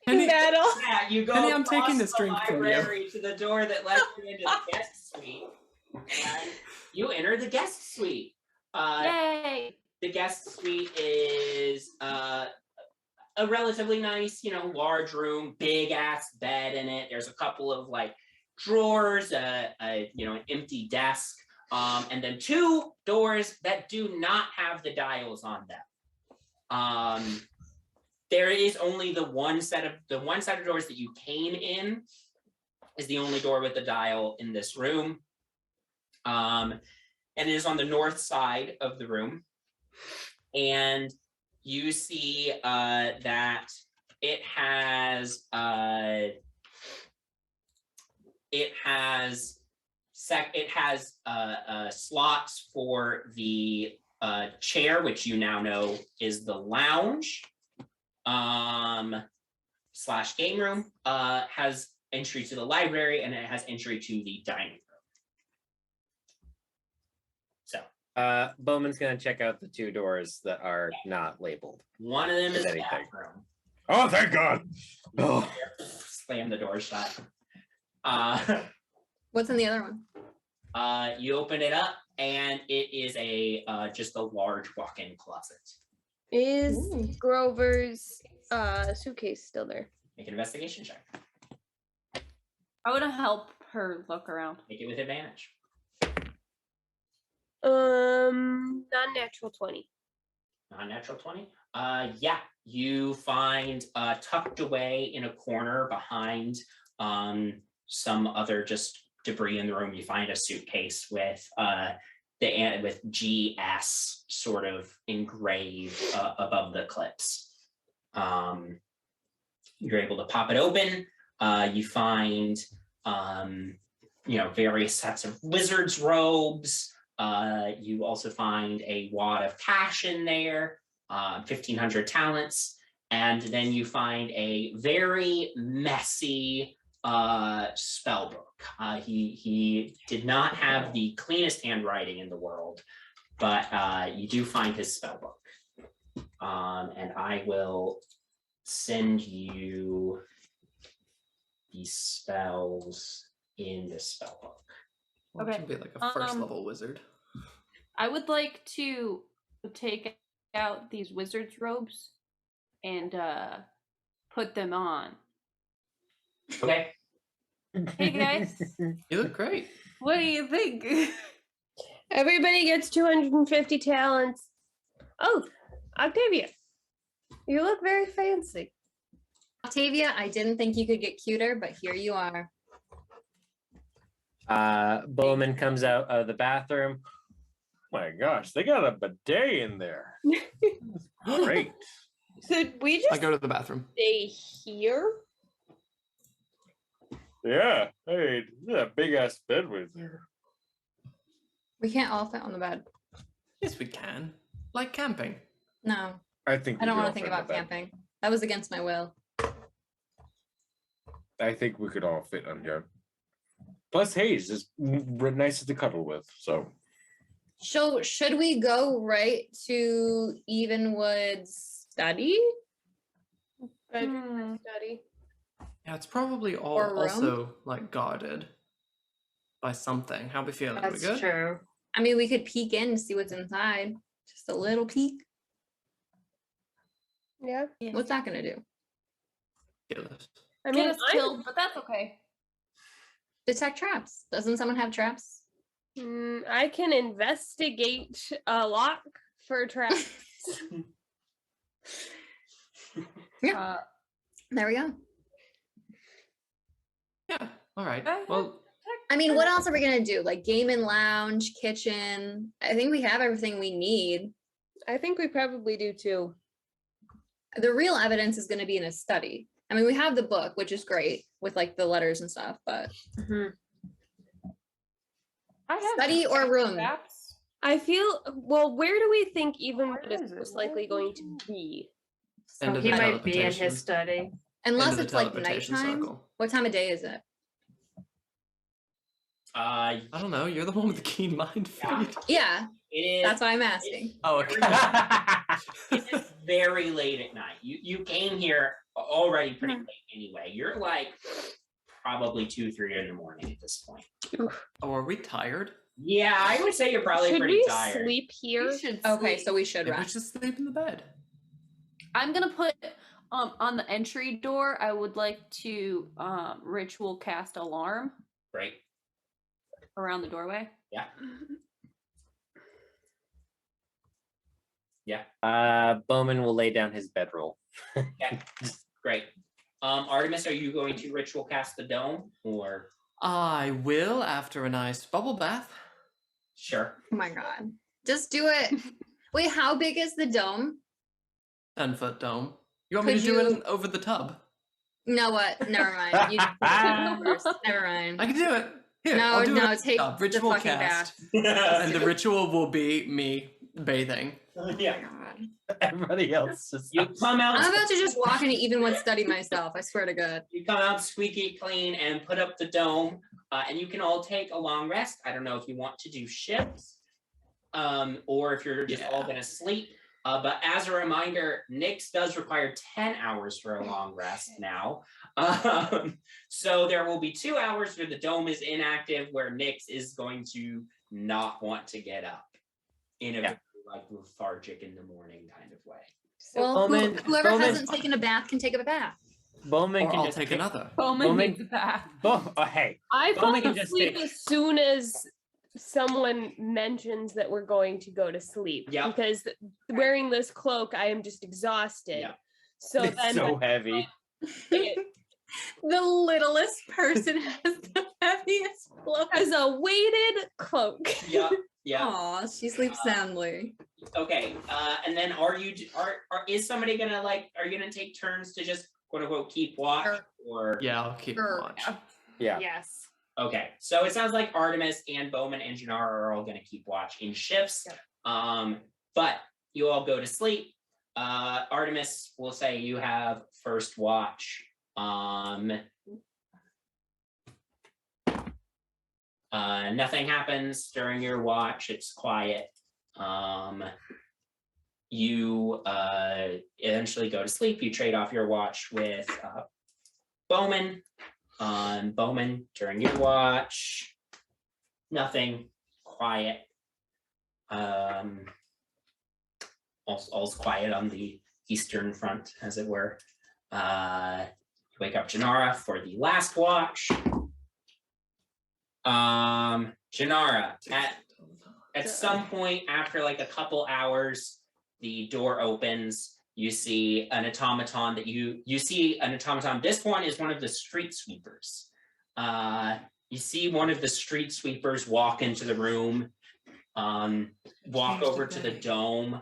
Penny, Metal. Yeah, you go Penny, I'm across taking this the drink from you. library to the door that lets you into the guest suite. And you enter the guest suite. Yay! The guest suite is a relatively nice, large room, big ass bed in it. There's a couple of like drawers, an empty desk, and then two doors that do not have the dials on them. There is only the one set of doors that you came in is the only door with the dial in this room. And it is on the north side of the room. And you see that it has slots for the chair, which you now know is the lounge / game room, has entry to the library, and it has entry to the dining room. So Bowman's gonna check out the two doors that are not labeled. one of them is Is the anything. bathroom. Oh, thank God. Oh. Slam the door shut. What's in the other one? You open it up, and it is just a large walk-in closet. Is Ooh. Grover's suitcase still there? Make an investigation check. I want to help her look around. Make it with advantage. Non-natural 20. Non-natural 20. Yeah, you find tucked away in a corner behind some other just debris in the room. You find a suitcase with with GS sort of engraved above the clips. You're able to pop it open. You find various sets of wizard's robes. You also find a wad of cash in there, 1,500 talents, and then you find a very messy spell book. He did not have the cleanest handwriting in the world, but you do find his spell book. And I will send you the spells in the spell book. Well, Okay, should be like a first level wizard. I would like to take out these wizard's robes and put them on. Okay. Hey guys, You look great. what do you think? Everybody gets 250 talents. Oh, Octavia, you look very fancy. Octavia, I didn't think you could get cuter, but here you are. Bowman comes out of the bathroom. My gosh, they got a bidet in there. Great. Could we I just go to the bathroom. stay here? Yeah. Hey, that big ass bed was there. We can't all fit on the bed. Yes, we can. Like camping. No, I think I don't we want could to think all fit in about the bed. camping. That was against my will. I think we could all fit on here. Plus, Hayes is nice to cuddle with. So So should we go right to Evenwood's study? Bedroom study. Yeah, it's probably all Or room? also like guarded by something. How we feeling? We That's good? true. I mean, we could peek in to see what's inside. Just a little peek. Yeah. What's that gonna do? Get us. I Get mean, us killed, but that's okay. Detect traps. Doesn't someone have traps? I can investigate a lock for traps. Uh, There we go. Yeah. All right. Okay. Well, I mean, what else are we gonna do? Like game and lounge, kitchen. I think we have everything we need. I think we probably do too. The real evidence is gonna be in a study. I mean, we have the book, which is great with like the letters and stuff, but I have study or room? traps. I feel well. Where do we think Evenwood Where is is it? most Where likely is going it? to be? So End of he the might be in teleportation. his study. Unless into the it's like teleportation nighttime. circle. What time of day is it? I don't know. You're the one with the keen mind Yeah. feed. Yeah, It is. that's why I'm asking. Oh, okay. It is very late at night. You came here already pretty late anyway. You're like probably 2-3 in the morning at this point. Oh, are we tired? Yeah, I would say you're probably Should pretty we tired. sleep here? We should Okay, sleep. so we should Maybe we rest. should sleep in the bed. I'm gonna put on the entry door. I would like to ritual cast alarm Great. around the doorway. Bowman will lay down his bedroll. Okay. Great. Artemis, are you going to ritual cast the dome or I will after a nice bubble bath. sure? Oh my god. Just do it. Wait, how big is the dome? 10-foot dome. You want me Could to do it you- over the tub? You know what? Never mind. You go first. Never mind. I can do it. Here, No, I'll do it no, over the take tub. the Ritual fucking cast. bath. And the ritual will be me bathing. Yeah. God. Everybody else just. You come out. I'm about to just walk into Evenwood study myself. I swear to God. You come out squeaky clean and put up the dome, and you can all take a long rest. I don't know if you want to do shifts, or if you're just all Yeah. gonna sleep. But as a reminder, Nyx does require 10 hours for a long rest now. So there will be 2 hours where the dome is inactive, where Nyx is going to not want to get up in a very, like lethargic in the morning kind of way. Well, Bowman- whoever Bowman- hasn't taken a bath can take a bath. Bowman Or can I'll just take another. Bowman Bowman- needs a bath. Oh, hey. I Bowman fall can just asleep take- as soon as someone mentions that we're going to go to sleep. Yeah. Because wearing this cloak, I am just exhausted. Yeah. So It's then so heavy. The littlest person has the heaviest clothes. as a weighted cloak. Yeah, yeah. Aw, she sleeps soundly. Okay. And then is somebody gonna are you gonna take turns to just quote unquote keep watch Sure. or Yeah, I'll keep Sure. watch. Yeah. Yes. okay. So it sounds like Artemis and Bowman and Janara are all gonna keep watch in shifts. But you all go to sleep. Artemis will say you have first watch. Nothing happens during your watch. It's quiet. You eventually go to sleep. You trade off your watch with Bowman. Bowman, during your watch, nothing, quiet. All's quiet on the eastern front, as it were. You wake up Janara for the last watch. Janara, at some point after like a couple hours, the door opens. You see an automaton This one is one of the street sweepers. You see one of the street sweepers walk into the room, walk over to the dome.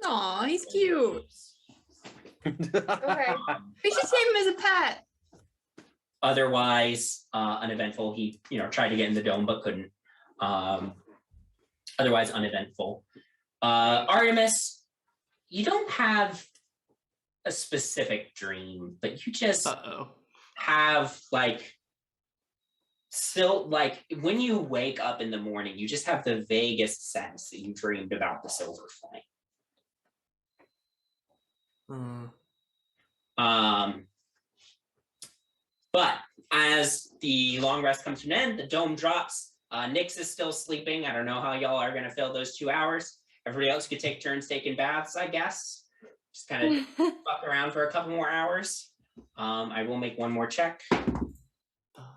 Aw, he's cute. Okay. We should save him as a pet. Otherwise, uneventful. He, tried to get in the dome but couldn't. Otherwise, uneventful. Artemis, you don't have a specific dream, but you just Uh-oh. have like still like when you wake up in the morning, you just have the vaguest sense that you dreamed about the silver flame. But as the long rest comes to an end, the dome drops. Nyx is still sleeping. I don't know how y'all are going to fill those 2 hours. Everybody else could take turns taking baths, I guess. Just kind of fuck around for a couple more hours. I will make one more check.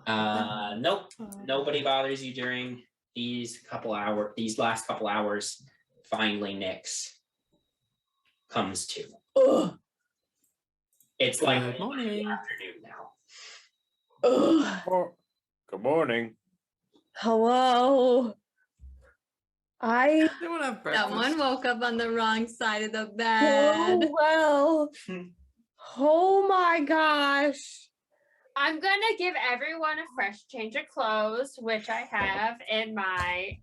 Nope. Nobody bothers you during these last couple hours. Finally, Nyx comes to. Ugh. It's like Good morning. afternoon now. Ugh. Good morning. Hello. I Anyone have breakfast? Someone woke up on the wrong side of the so bed. well. Oh my gosh. I'm gonna give everyone a fresh change of clothes, which I have in my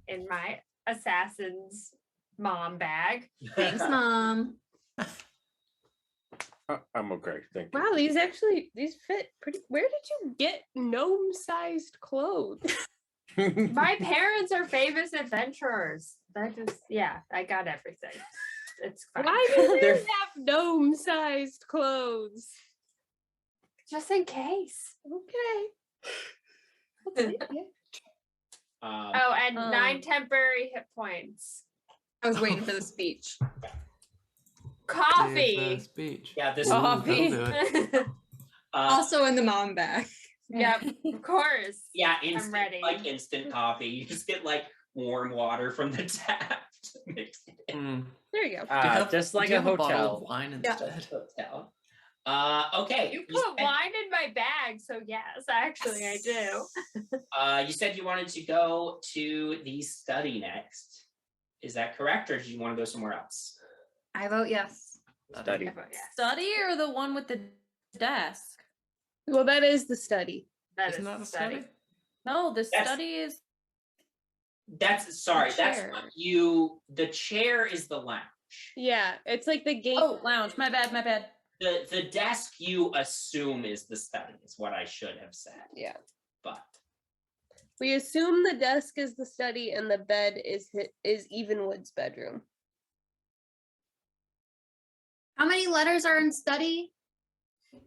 assassin's mom bag. Thanks, Mom. I'm okay. Thank you. Wow, these fit pretty. Where did you get gnome-sized clothes? My parents are famous adventurers. I got everything. It's fine. Why do they have gnome-sized clothes? Just in case. Okay. I'll take it. Oh, and 9 temporary hit points. I was waiting for the speech. Coffee. Speech. Yeah, this Coffee. That'll do it. Also in the mom bag. Yep, of course. Yeah, instant, ready. like instant coffee. You just get like warm water from the tap to mix it in. Mm. There you go. Do you have- just like do you a have bottle hotel. of wine Yeah. instead? Hotel. Okay. You put said- wine in my bag, so yes, actually I do. You said you wanted to go to the study next. Is that correct, or do you want to go somewhere else? I vote yes. Study. I vote yes. Study or the one with the desk? Well, that is the study. That Isn't is that a study. study? No, the That's- study is That's sorry. That's chair. what you. The chair is the lounge. Yeah, it's like the game. oh lounge. My bad. The desk you assume is the study is what I should have said. Yeah. But We assume the desk is the study and the bed is Evenwood's bedroom. How many letters are in study?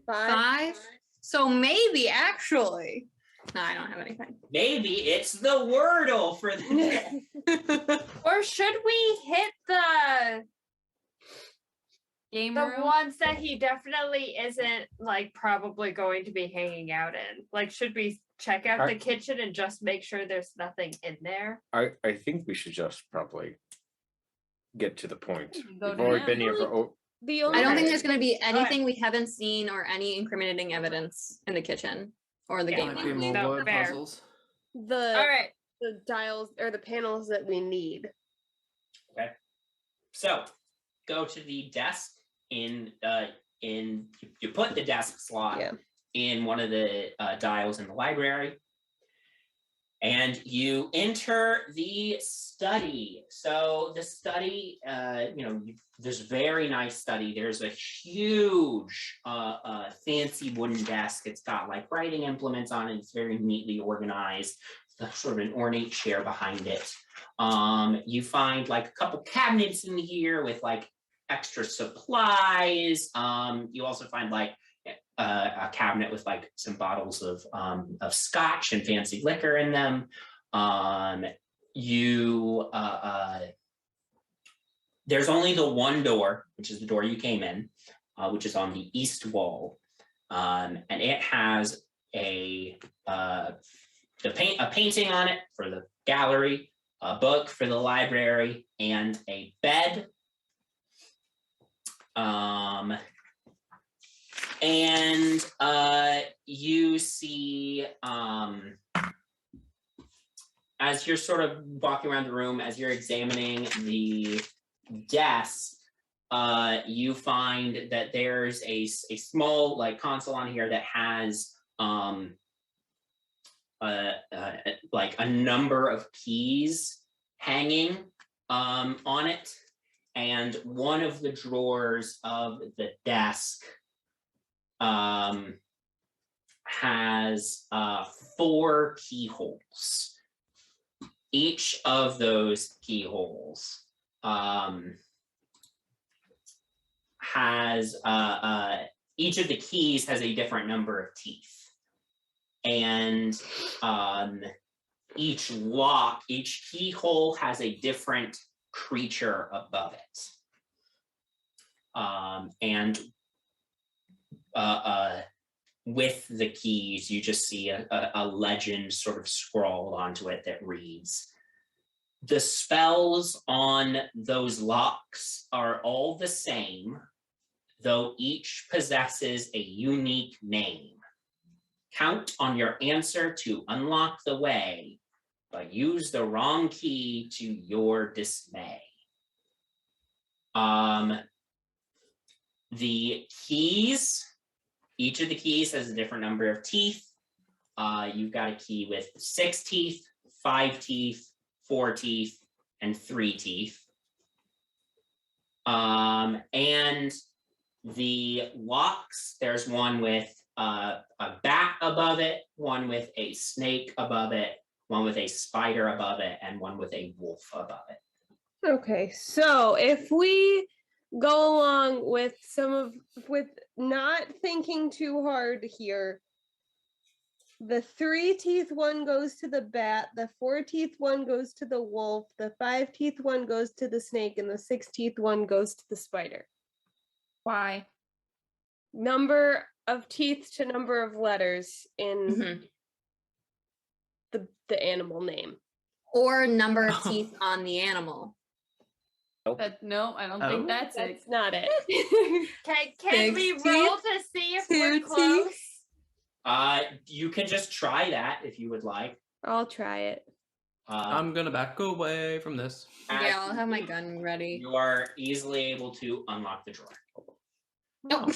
5? So maybe actually. No, I don't have anything. maybe it's the Wordle for the day. Or should we hit the Game the room. ones that he definitely isn't like probably going to be hanging out in? Like, should we check out the kitchen and just make sure there's nothing in there? I think we should just probably get to the point. Go We've to already them. been here for The I only don't think Okay. there's going to be anything we haven't seen or any incriminating evidence in the kitchen or the Yeah. game Might be room. more No, word fair. puzzles. the All right. the dials or the panels that we need. Okay. So go to the desk in you put the desk slot Yeah. in one of the dials in the library. And you enter the study. So the study, there's a very nice study. There's a huge, fancy wooden desk. It's got like writing implements on it. It's very neatly organized. There's sort of an ornate chair behind it. You find like a couple cabinets in here with like extra supplies. You also find like a cabinet with like some bottles of scotch and fancy liquor in them. There's only the one door, which is the door you came in, which is on the east wall, and it has a painting on it for the gallery, a book for the library, and a bed. And you see, as you're sort of walking around the room, as you're examining the desk, you find that there's a small like console on here that has like a number of keys hanging on it. and one of the drawers of the desk has 4 keyholes. Each of those keyholes has each of the keys has a different number of teeth, and each keyhole has a different creature above it, and with the keys, you just see a legend sort of scrawled onto it that reads, "The spells on those locks are all the same, though each possesses a unique name. Count on your answer to unlock the way, but use the wrong key to your dismay." The keys, each of the keys has a different number of teeth. You've got a key with 6 teeth, 5 teeth, 4 teeth, and 3 teeth. And the locks, there's one with a bat above it, one with a snake above it, one with a spider above it, and one with a wolf above it. Okay, so if we go along with with not thinking too hard here, the 3 teeth one goes to the bat, the 4 teeth one goes to the wolf, the 5 teeth one goes to the snake, and the 6 teeth one goes to the spider. Why? Number of teeth to number of letters in the animal name. Or number of teeth on the animal. No, I don't think that's it. That's not it. Can we 6 roll teeth, to see if 2 we're teeth. close? You can just try that if you would like. I'll try it. I'm gonna back away from this. Yeah, I'll have my gun ready. You are easily able to unlock the drawer. No.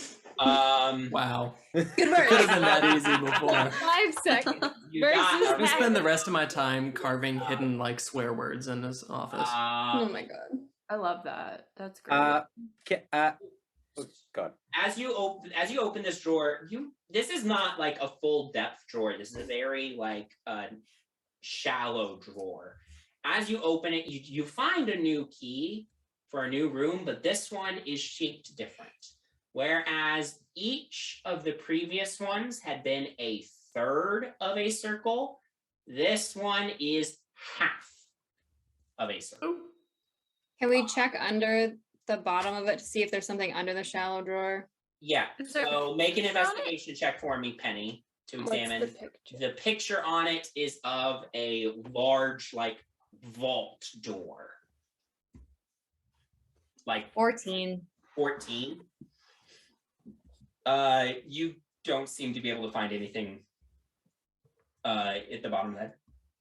Wow. Good Could work. have been that easy before. 5 seconds. You Versus got I'm gonna spend the rest of my time carving hidden like swear words in this office. Oh my god. I love that. That's great. God. As you open this drawer, this is not like a full depth drawer. This is a very like shallow drawer. As you open it, you find a new key for a new room, but this one is shaped different. Whereas each of the previous ones had been a third of a circle, this one is half of a circle. Can we check under the bottom of it to see if there's something under the shallow drawer? Yeah, Is there so make an pictures on it? investigation check for me, Penny, to What's examine. the picture? The picture on it is of a large, like, vault door. Like 14. 14. You don't seem to be able to find anything at the bottom of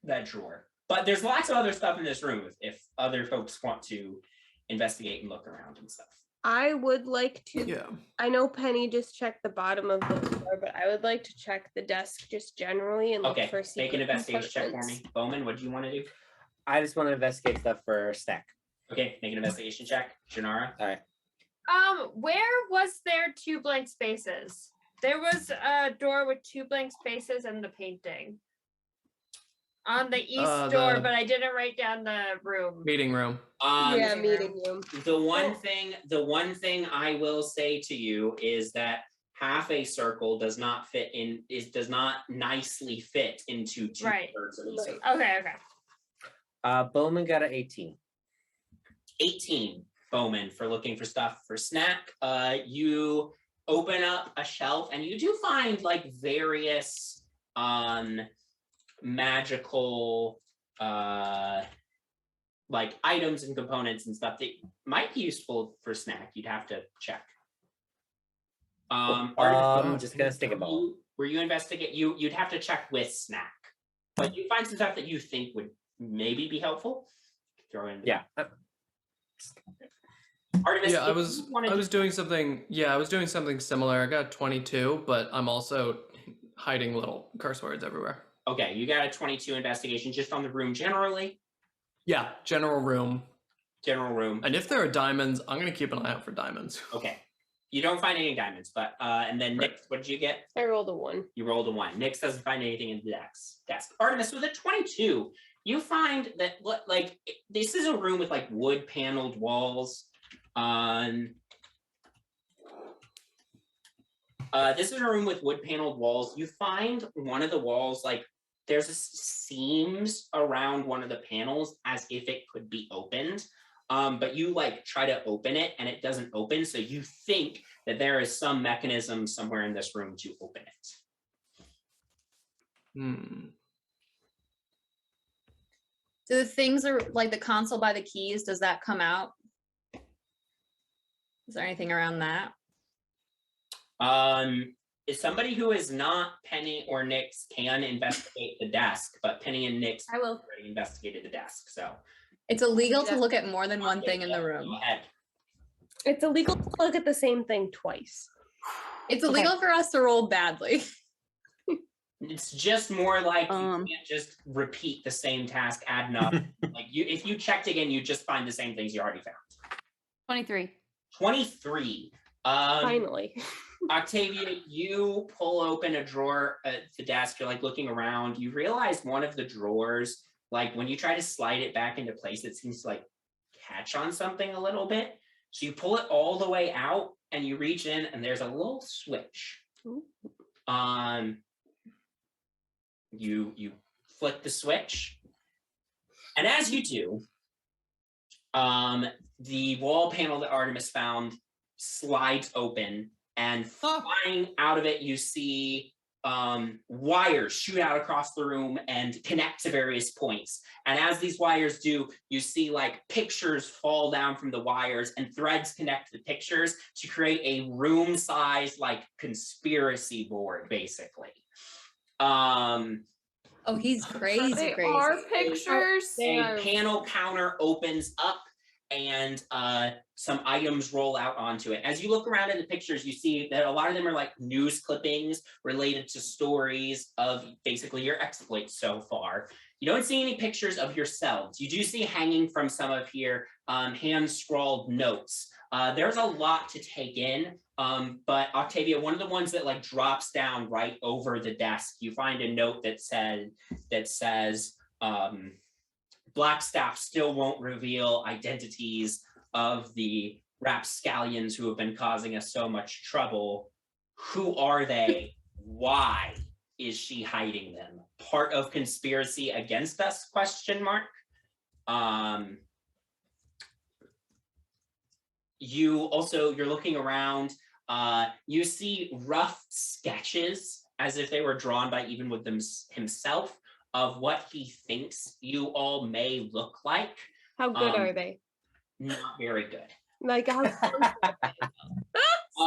that drawer. But there's lots of other stuff in this room if other folks want to investigate and look around and stuff. I would like to. Yeah. I know Penny just checked the bottom of the drawer, but I would like to check the desk just generally and Okay, look for make secret an investigation check for compartments. me. Bowman, what do you want to do? I just want to investigate stuff for snack. Okay, make an investigation check. Janara? All right. Where was there 2 blank spaces? There was a door with 2 blank spaces and the painting on the east door, the- but I didn't write down the room. Meeting room. Yeah, meeting meeting room. The one thing I will say to you is that half a circle does not nicely fit into 2 Right. thirds of a circle. Okay. Bowman got an 18. 18, Bowman, for looking for stuff for snack. You open up a shelf and you do find like various magical like items and components and stuff that might be useful for snack. You'd have to check. Just gonna stick a ball. Where you investigate, you'd have to check with snack, but you find some stuff that you think would maybe be helpful. Throw in. Yeah. Artemis, Yeah, I if was you wanted I was doing something. Yeah, I was doing something similar. I got 22, but I'm also hiding little curse words everywhere. Okay, you got a 22 investigation just on the room generally. Yeah, general room. General room. And if there are diamonds, I'm gonna keep an eye out for diamonds. Okay. You don't find any diamonds, but and then Right. Nyx, what did you get? I rolled a 1. You rolled a 1. Nyx doesn't find anything in the desk. Artemis with a 22. You find that this is a room with like wood paneled walls. This is a room with wood paneled walls. You find one of the walls, like there's seams around one of the panels as if it could be opened. But you like try to open it and it doesn't open. So you think that there is some mechanism somewhere in this room to open it. Do the things are like the console by the keys, does that come out? Is there anything around that? Is somebody who is not Penny or Nyx can investigate the desk, but Penny and Nyx I will. already investigated the desk. So It's illegal to look at more than one thing in the Go room. ahead. It's illegal to look at the same thing twice. It's illegal for us to roll badly. It's just more like you Um. can't just repeat the same task ad nauseam. Like if you checked again, you just find the same things you already found. 23. 23. Finally. Octavia, you pull open a drawer at the desk. You're like looking around. You realize one of the drawers, like when you try to slide it back into place, it seems to like catch on something a little bit. So you pull it all the way out and you reach in and there's a little switch. Ooh. You flick the switch. And as you do, the wall panel that Artemis found slides open, and flying out of it, you see wires shoot out across the room and connect to various points. And as these wires do, you see like pictures fall down from the wires and threads connect the pictures to create a room-sized like conspiracy board, basically. Oh, he's crazy, They crazy. are pictures. A panel counter opens up and some items roll out onto it. As you look around in the pictures, you see that a lot of them are like news clippings related to stories of basically your exploits so far. You don't see any pictures of yourselves. You do see hanging from some of your hand-scrawled notes. There's a lot to take in, but Octavia, one of the ones that like drops down right over the desk, you find a note that says, Blackstaff still won't reveal identities of the rapscallions who have been causing us so much trouble. Who are they? Why is she hiding them? Part of conspiracy against us? ? You're looking around. You see rough sketches as if they were drawn by Evenwood himself of what he thinks you all may look like. How good are they? Not very good. Like how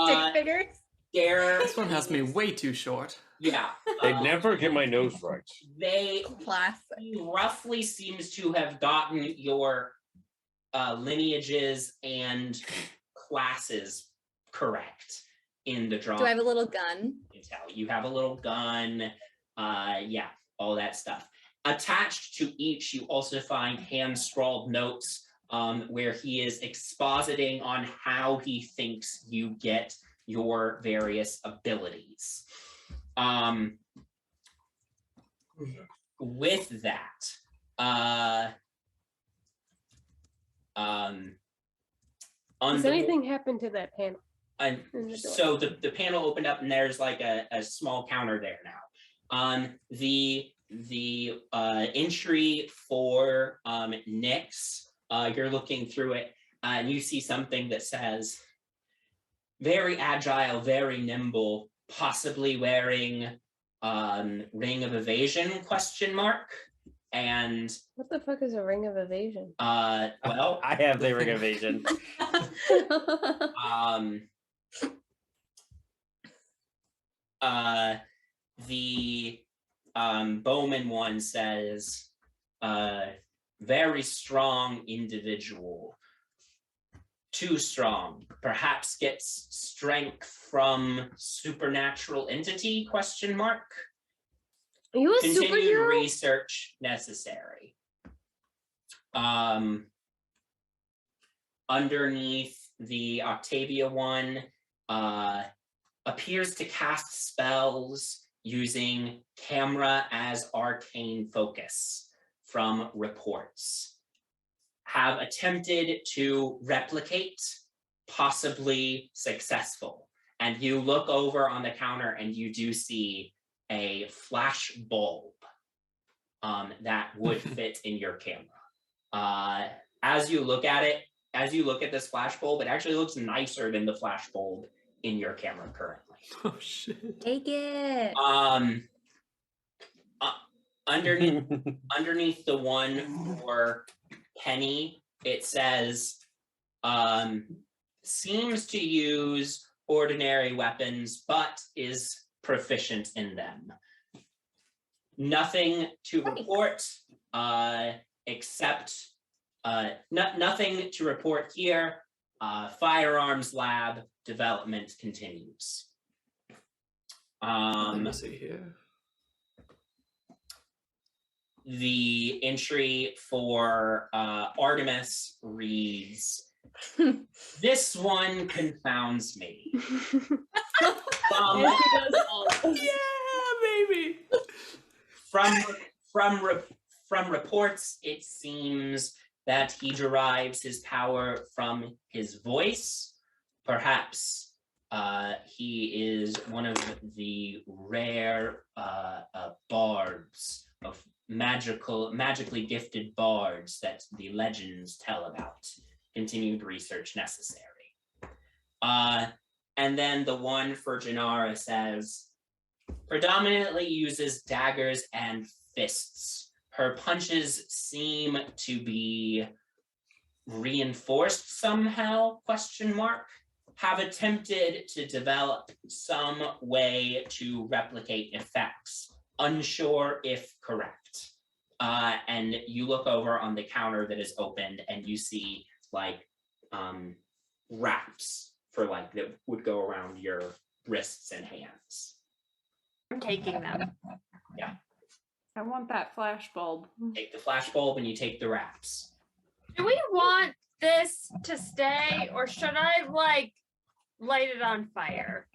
Stick figures. This one has me way too short. Yeah. They never get my nose right. They Classic. roughly seems to have gotten your lineages and classes correct in the drawing. Do I have a little gun? You can tell. You have a little gun. Yeah, all that stuff. Attached to each, you also find hand-scrawled notes where he is expositing on how he thinks you get your various abilities. With that, Has anything happened to that panel? And in the door? so the panel opened up and there's like a small counter there now. The entry for Nyx, you're looking through it and you see something that says very agile, very nimble, possibly wearing ring of evasion ? And What the fuck is a ring of evasion? well, I have the ring evasion. The Bowman one says very strong individual, too strong, perhaps gets strength from supernatural entity ? Are you a Continued superhero? research necessary. underneath the Octavia one appears to cast spells using camera as arcane focus from reports. Have attempted to replicate, possibly successful. And you look over on the counter and you do see a flash bulb that would fit in your camera. As you look at it, as you look at this flash bulb, it actually looks nicer than the flash bulb in your camera currently. Oh shit. Take it. Underneath the one for Penny, it says, seems to use ordinary weapons, but is proficient in them. Nothing to report, except nothing to report here. Firearms lab development continues. Let me see here. The entry for Artemis reads, this one confounds me. Yes, he does all of this. Yeah, baby. From reports, it seems that he derives his power from his voice. Perhaps he is one of the rare bards of magically gifted bards that the legends tell about. Continued research necessary. And then the one for Janara says, predominantly uses daggers and fists. Her punches seem to be reinforced somehow, ? Have attempted to develop some way to replicate effects. Unsure if correct. And you look over on the counter that is opened and you see like wraps for like that would go around your wrists and hands. I'm taking them. I want that flash bulb. Take the flash bulb and you take the wraps. Do we want this to stay, or should I like light it on fire?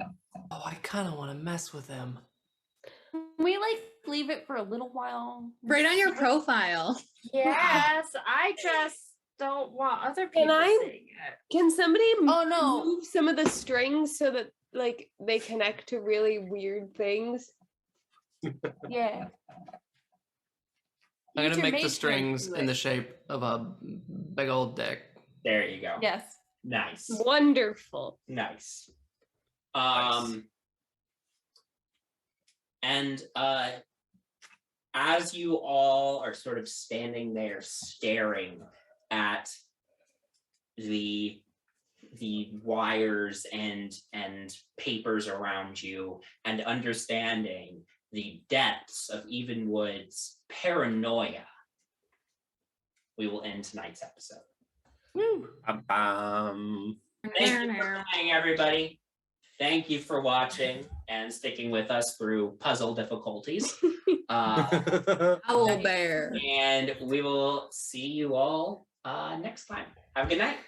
Oh, I kind of want to mess with them. Can we like leave it for a little while? Right on your profile. Yes, I just don't want other people I- seeing it. Can somebody Oh no. move some of the strings so that like they connect to really weird things? Yeah. I'm Use gonna your make the mage hand strings to in it. the shape of a big old dick. There you go. Yes. Nice. Wonderful. Nice. Nice. And as you all are sort of standing there staring at the wires and papers around you and understanding the depths of Evenwood's paranoia, we will end tonight's episode. Woo. Thank you for playing, everybody. Thank you for watching and sticking with us through puzzle difficulties. Owl bear. And we will see you all next time. Have a good night.